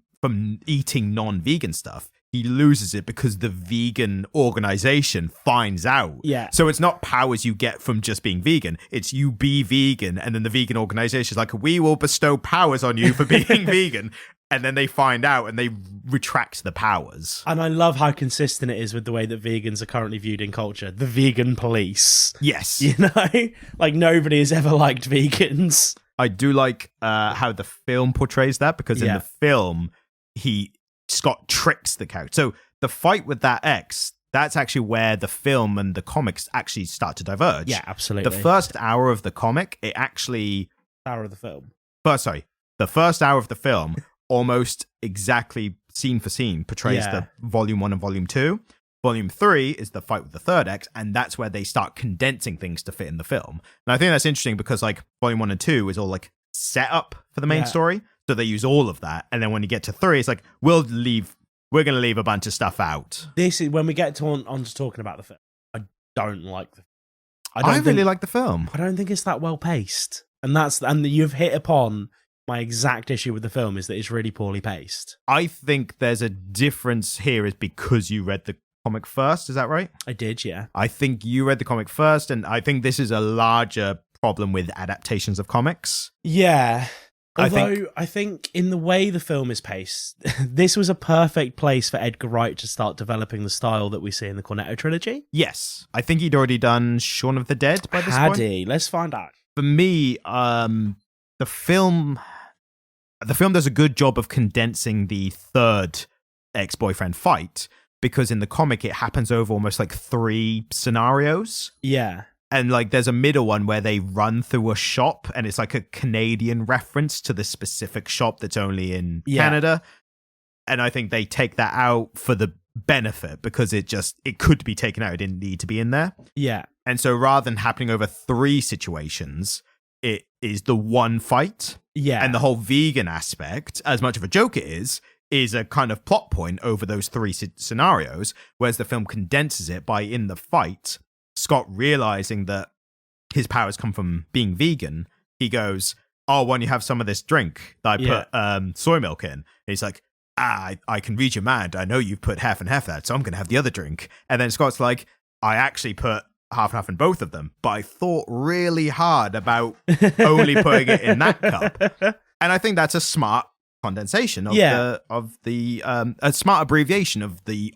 eating non-vegan stuff. He loses it because the vegan organization finds out. Yeah. So it's not powers you get from just being vegan. It's you be vegan, and then the vegan organization is like, we will bestow powers on you for being vegan. And then they find out and they retract the powers. And I love how consistent it is with the way that vegans are currently viewed in culture. The vegan police. Yes. You know? Like, nobody has ever liked vegans. I do like how the film portrays that, because in the film, Scott tricks the character. So the fight with that ex, that's actually where the film and the comics actually start to diverge. Yeah, absolutely. The first hour of the comic, it actually... Hour of the film. The first hour of the film almost exactly scene for scene portrays the volume 1 and volume 2. Volume 3 is the fight with the third ex, and that's where they start condensing things to fit in the film. And I think that's interesting because like volume 1 and 2 is all like set up for the main story. So they use all of that. And then when you get to 3, it's like, we're going to leave a bunch of stuff out. This is when we get on to talking about the film. I don't like the film. I really like the film. I don't think it's that well paced. And you've hit upon my exact issue with the film, is that it's really poorly paced. I think there's a difference here is because you read the comic first. Is that right? I did, yeah. I think you read the comic first, and I think this is a larger problem with adaptations of comics. Yeah. Although, I think in the way the film is paced, this was a perfect place for Edgar Wright to start developing the style that we see in the Cornetto trilogy. Yes. I think he'd already done Shaun of the Dead by this point. Had he? Let's find out. For me, the film does a good job of condensing the third ex-boyfriend fight, because in the comic, it happens over almost like 3 scenarios. Yeah. And like there's a middle one where they run through a shop, and it's like a Canadian reference to the specific shop that's only in Canada. And I think they take that out for the benefit, because it could be taken out. It didn't need to be in there. Yeah. And so rather than happening over 3 situations, it is the one fight. Yeah. And the whole vegan aspect, as much of a joke it is a kind of plot point over those 3 scenarios, whereas the film condenses it by, in the fight, Scott realizing that his powers come from being vegan, he goes, "Oh, why don't you have some of this drink that I put soy milk in?" And he's like, I can read your mind. I know you've put half and half of that, so I'm going to have the other drink. And then Scott's like, "I actually put half and half in both of them, but I thought really hard about only putting it in that cup." And I think that's a smart condensation of the a smart abbreviation of the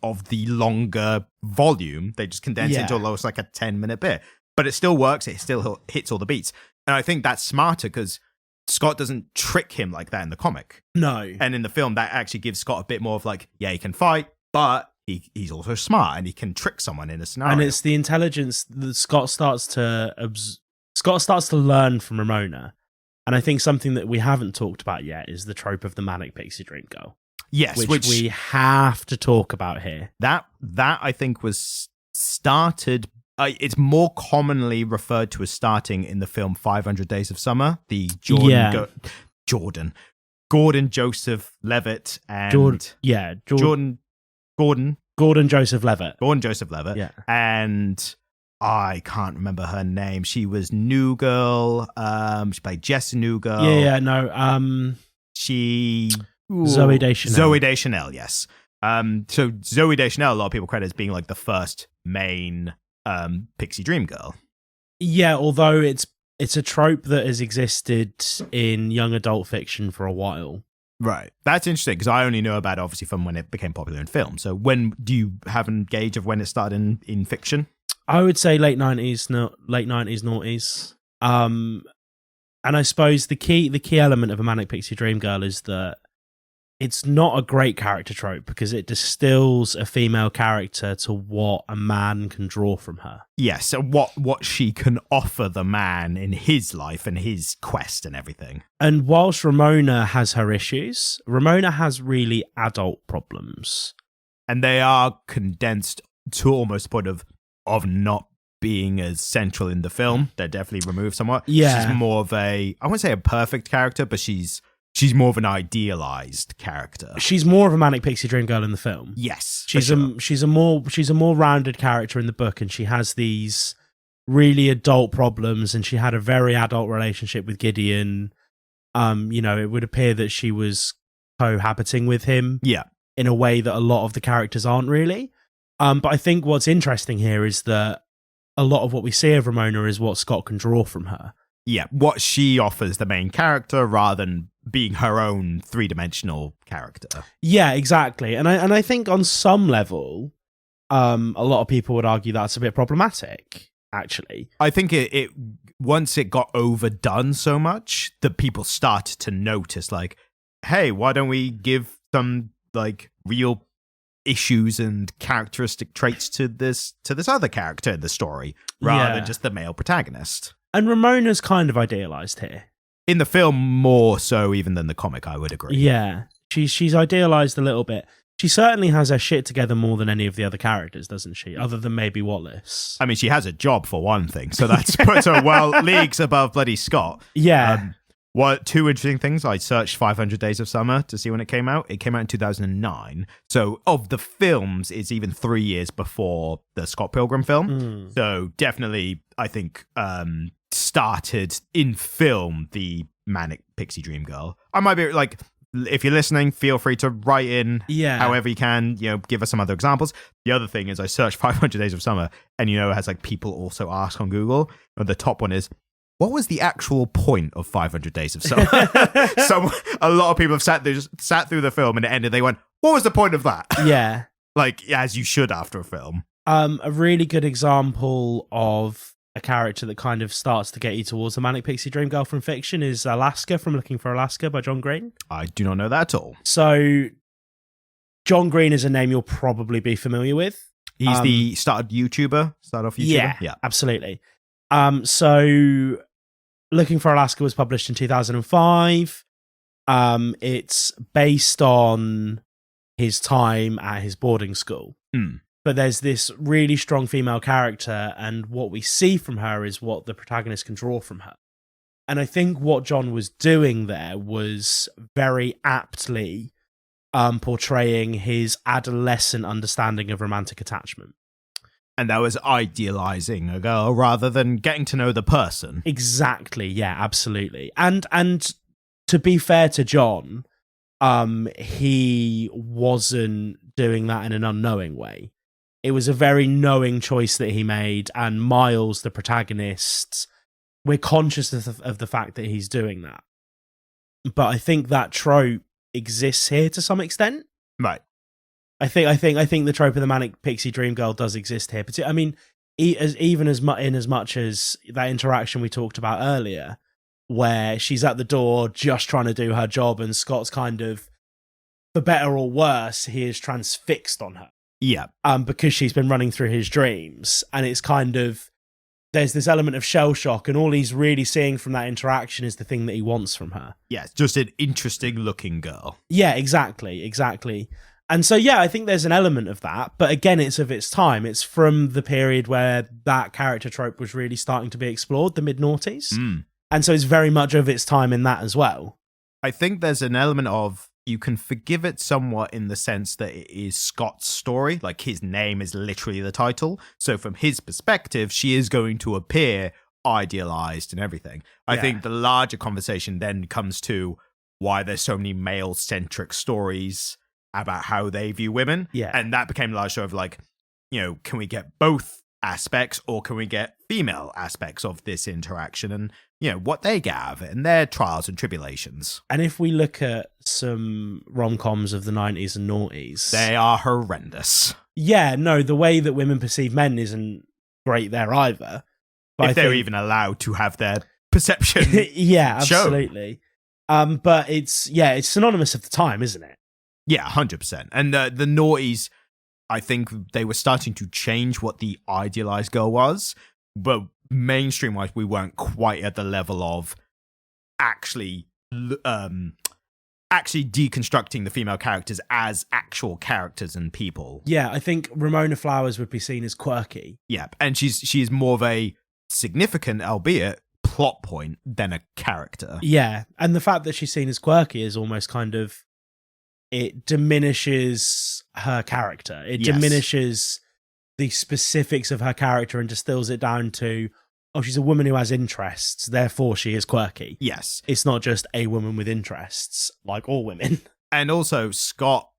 longer volume. They just condense it into almost like a 10-minute bit, but it still works. It still hits all the beats, and I think that's smarter because Scott doesn't trick him like that in the comic. No, and in the film, that actually gives Scott a bit more of like, he can fight, but he's also smart and he can trick someone in a scenario. And it's the intelligence that Scott starts to learn from Ramona. And I think something that we haven't talked about yet is the trope of the manic pixie dream girl. Yes, which we have to talk about here. That I think was started. It's more commonly referred to as starting in the film 500 Days of Summer. The Gordon Joseph Levitt and Gordon Joseph Levitt. Gordon Joseph Levitt. Yeah, and I can't remember her name. She was New Girl. She played Jess New Girl. Zoe Deschanel. Zoe Deschanel, yes. So Zoe Deschanel, a lot of people credit as being like the first main pixie dream girl. Yeah, although it's a trope that has existed in young adult fiction for a while. Right. That's interesting, because I only know about it obviously from when it became popular in film. So when do you have a gauge of when it started in fiction? I would say late 90s, noughties. And I suppose the key element of a manic pixie dream girl is that it's not a great character trope, because it distills a female character to what a man can draw from her. Yes, so what she can offer the man in his life and his quest and everything. And whilst Ramona has her issues, Ramona has really adult problems. And they are condensed to almost the point of not being as central in the film. They're definitely removed somewhat. Yeah. She's more of I wouldn't say a perfect character, but she's she's more of an idealized character. She's more of a manic pixie dream girl in the film. Yes, she's a more rounded character in the book, and she has these really adult problems, and she had a very adult relationship with Gideon. It would appear that she was cohabiting with him in a way that a lot of the characters aren't really. But I think what's interesting here is that a lot of what we see of Ramona is what Scott can draw from her. Yeah, what she offers the main character rather than being her own three-dimensional character. Yeah, exactly. And I think on some level, a lot of people would argue that's a bit problematic, actually. I think it once it got overdone so much that people started to notice, like, hey, why don't we give some like real issues and characteristic traits to this other character in the story rather than just the male protagonist. And Ramona's kind of idealized here. In the film, more so even than the comic, I would agree. Yeah, she's idealized a little bit. She certainly has her shit together more than any of the other characters, doesn't she? Other than maybe Wallace. I mean, she has a job for one thing, so that puts her leagues above bloody Scott. Yeah. Two interesting things. I searched 500 Days of Summer to see when it came out. It came out in 2009. So of the films, it's even 3 years before the Scott Pilgrim film. So definitely, I think, started in film the manic pixie dream girl. I might be like, if you're listening, feel free to write in however you can, give us some other examples. The other thing is I searched 500 Days of Summer and, it has like people also ask on Google. And the top one is, what was the actual point of 500 Days of Summer? A lot of people have sat through the film and it ended. They went, what was the point of that? Yeah. Like, as you should after a film. A really good example of a character that kind of starts to get you towards the manic pixie dream girl from fiction is Alaska from Looking for Alaska by John Green. I do not know that at all. So, John Green is a name you'll probably be familiar with. He's the start off YouTuber. Yeah, absolutely. So Looking for Alaska was published in 2005. It's based on his time at his boarding school. But there's this really strong female character, and what we see from her is what the protagonist can draw from her. And I think what John was doing there was very aptly portraying his adolescent understanding of romantic attachment. And that was idealizing a girl rather than getting to know the person. Exactly, yeah, absolutely. And to be fair to John, he wasn't doing that in an unknowing way. It was a very knowing choice that he made, and Miles, the protagonist, we're conscious of the fact that he's doing that. But I think that trope exists here to some extent. Right. I think the trope of the manic pixie dream girl does exist here. But I mean, even as much as that interaction we talked about earlier, where she's at the door just trying to do her job, and Scott's kind of, for better or worse, he is transfixed on her. Yeah. Because she's been running through his dreams, and it's kind of, there's this element of shell shock, and all he's really seeing from that interaction is the thing that he wants from her. Yeah, it's just an interesting looking girl. Yeah, exactly. And so, yeah, I think there's an element of that. But again, it's of its time. It's from the period where that character trope was really starting to be explored, the mid-noughties. And so it's very much of its time in that as well. I think there's an element of, you can forgive it somewhat in the sense that it is Scott's story. Like, his name is literally the title. So from his perspective, she is going to appear idealized and everything. I think the larger conversation then comes to why there's so many male-centric stories about how they view women. Yeah. And that became a large show of like, can we get both aspects, or can we get female aspects of this interaction and, what they get out of it and their trials and tribulations. And if we look at some rom-coms of the 90s and noughties, they are horrendous. Yeah, no, the way that women perceive men isn't great there either. But if they're even allowed to have their perception yeah, absolutely. But it's synonymous of the time, isn't it? Yeah, 100%. And the noughties, I think they were starting to change what the idealized girl was, but mainstream-wise, we weren't quite at the level of actually deconstructing the female characters as actual characters and people. Yeah, I think Ramona Flowers would be seen as quirky. Yeah, and she's more of a significant, albeit plot point than a character. Yeah, and the fact that she's seen as quirky is almost kind of, it diminishes her character. It diminishes the specifics of her character and distills it down to, oh, she's a woman who has interests, therefore she is quirky. Yes. It's not just a woman with interests, like all women. And also, Scott,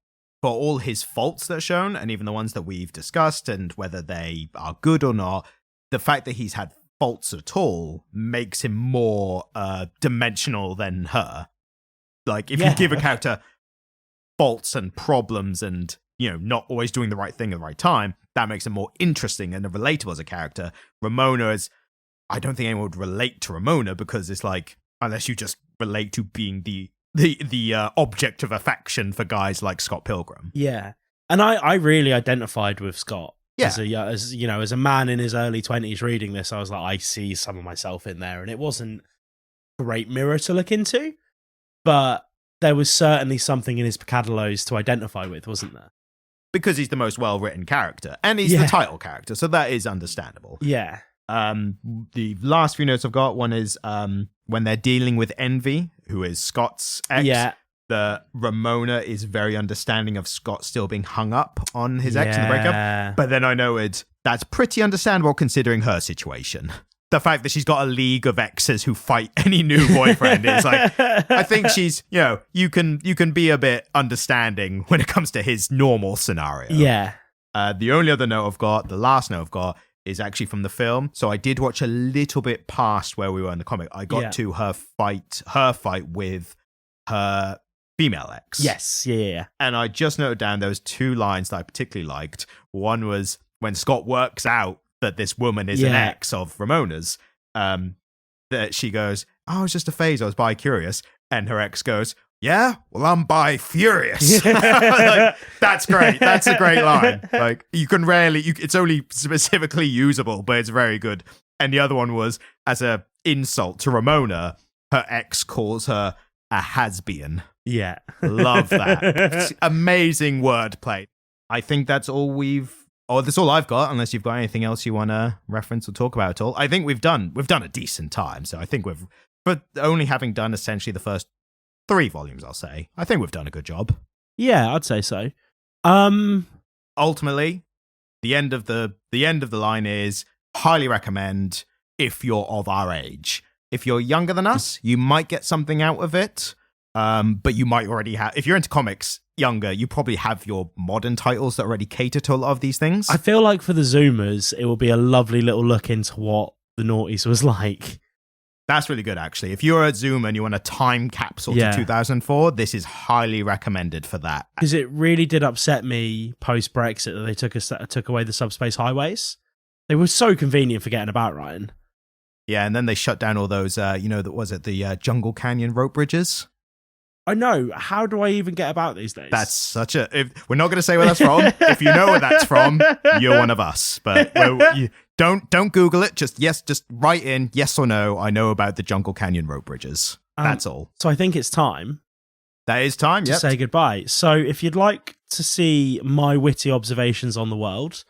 for all his faults that are shown, and even the ones that we've discussed, and whether they are good or not, the fact that he's had faults at all makes him more dimensional than her. Like, if you give a character faults and problems and, you know, not always doing the right thing at the right time, that makes him more interesting and relatable as a character. Ramona is, I don't think anyone would relate to Ramona, because it's like, unless you just relate to being the object of affection for guys like Scott Pilgrim. Yeah. And I really identified with Scott. Yeah. As a man in his early 20s reading this, I was like, I see some of myself in there. And it wasn't a great mirror to look into, but there was certainly something in his peccadillos to identify with, wasn't there? Because he's the most well-written character, and he's the title character, so that is understandable. Yeah. The last few notes I've got, one is when they're dealing with Envy, who is Scott's ex. Yeah. The Ramona is very understanding of Scott still being hung up on his ex in the breakup. But then I noted that's pretty understandable considering her situation. The fact that she's got a league of exes who fight any new boyfriend is like, I think she's, you know, you can be a bit understanding when it comes to his normal scenario. Yeah. The only other note I've got, the last note I've got, is actually from the film. So I did watch a little bit past where we were in the comic. I got to her fight with her female ex. Yes. Yeah. And I just noted down there was two lines that I particularly liked. One was when Scott works out that this woman is an ex of Ramona's, that she goes, oh, it's just a phase, I was bi-curious. And her ex goes, yeah, well, I'm bi-furious. Like, that's great. That's a great line. Like, you can rarely, it's only specifically usable, but it's very good. And the other one was, as a insult to Ramona, her ex calls her a has-been. Yeah. Love that. Amazing wordplay. I think that's all that's all I've got, unless you've got anything else you want to reference or talk about at all. I think we've done a decent time, so I think but only having done essentially the first 3 volumes, I'll say, I think we've done a good job. Yeah, I'd say so. Ultimately, the end of the line is highly recommend if you're of our age. If you're younger than us, you might get something out of it. But you might already have, if you're into comics younger, you probably have your modern titles that already cater to a lot of these things. I feel like for the Zoomers, it will be a lovely little look into what the noughties was like. That's really good, actually. If you're a Zoomer and you want a time capsule to 2004, this is highly recommended for that. Because it really did upset me post-Brexit that they took away the subspace highways. They were so convenient for getting about, Ryan. Yeah, and then they shut down all those, the Jungle Canyon rope bridges? I know. How do I even get about these days? That's such a... we're not going to say where that's from. If you know where that's from, you're one of us. But don't Google it. Just write in yes or no. I know about the Jungle Canyon rope bridges. That's all. So I think it's time. That is time, to say goodbye. So if you'd like to see my witty observations on the world,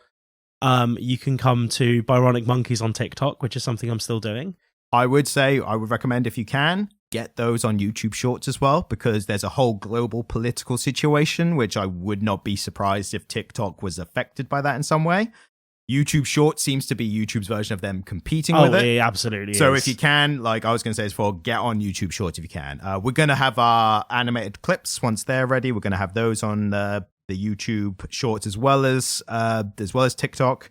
you can come to Byronic Monkeys on TikTok, which is something I'm still doing. I would recommend, if you can, get those on YouTube Shorts as well, because there's a whole global political situation, which I would not be surprised if TikTok was affected by that in some way. YouTube Shorts seems to be YouTube's version of them competing with it. It absolutely so is. if you can, like I was going to say before, get on YouTube Shorts if you can. We're going to have our animated clips once they're ready. We're going to have those on the YouTube Shorts as well as TikTok.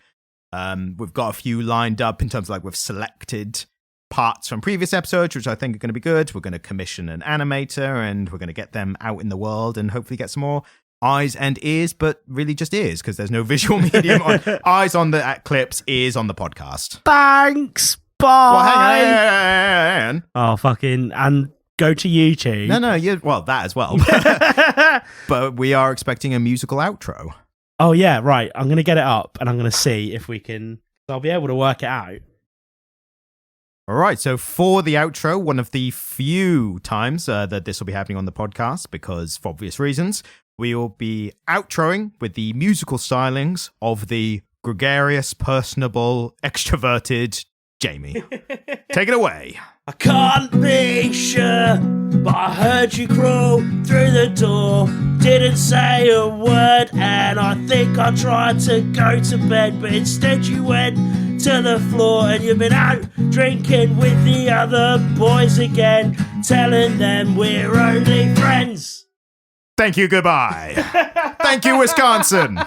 We've got a few lined up in terms of, like, we've selected parts from previous episodes, which I think are going to be good. We're going to commission an animator and we're going to get them out in the world and hopefully get some more eyes and ears, but really just ears, because there's no visual medium on eyes on the clips, ears on the podcast. Thanks. Bye. Well, hang on. Oh, fucking, and go to YouTube. No, that as well. But we are expecting a musical outro. Oh, yeah, right. I'm going to get it up and I'm going to see if we can, I'll be able to work it out. All right, so for the outro, one of the few times that this will be happening on the podcast, because for obvious reasons, we will be outroing with the musical stylings of the gregarious, personable, extroverted Jamie, take it away. I can't be sure, but I heard you crawl through the door. Didn't say a word, and I think I tried to go to bed, but instead you went to the floor, and you've been out drinking with the other boys again, telling them we're only friends. Thank you, goodbye. Thank you, Wisconsin.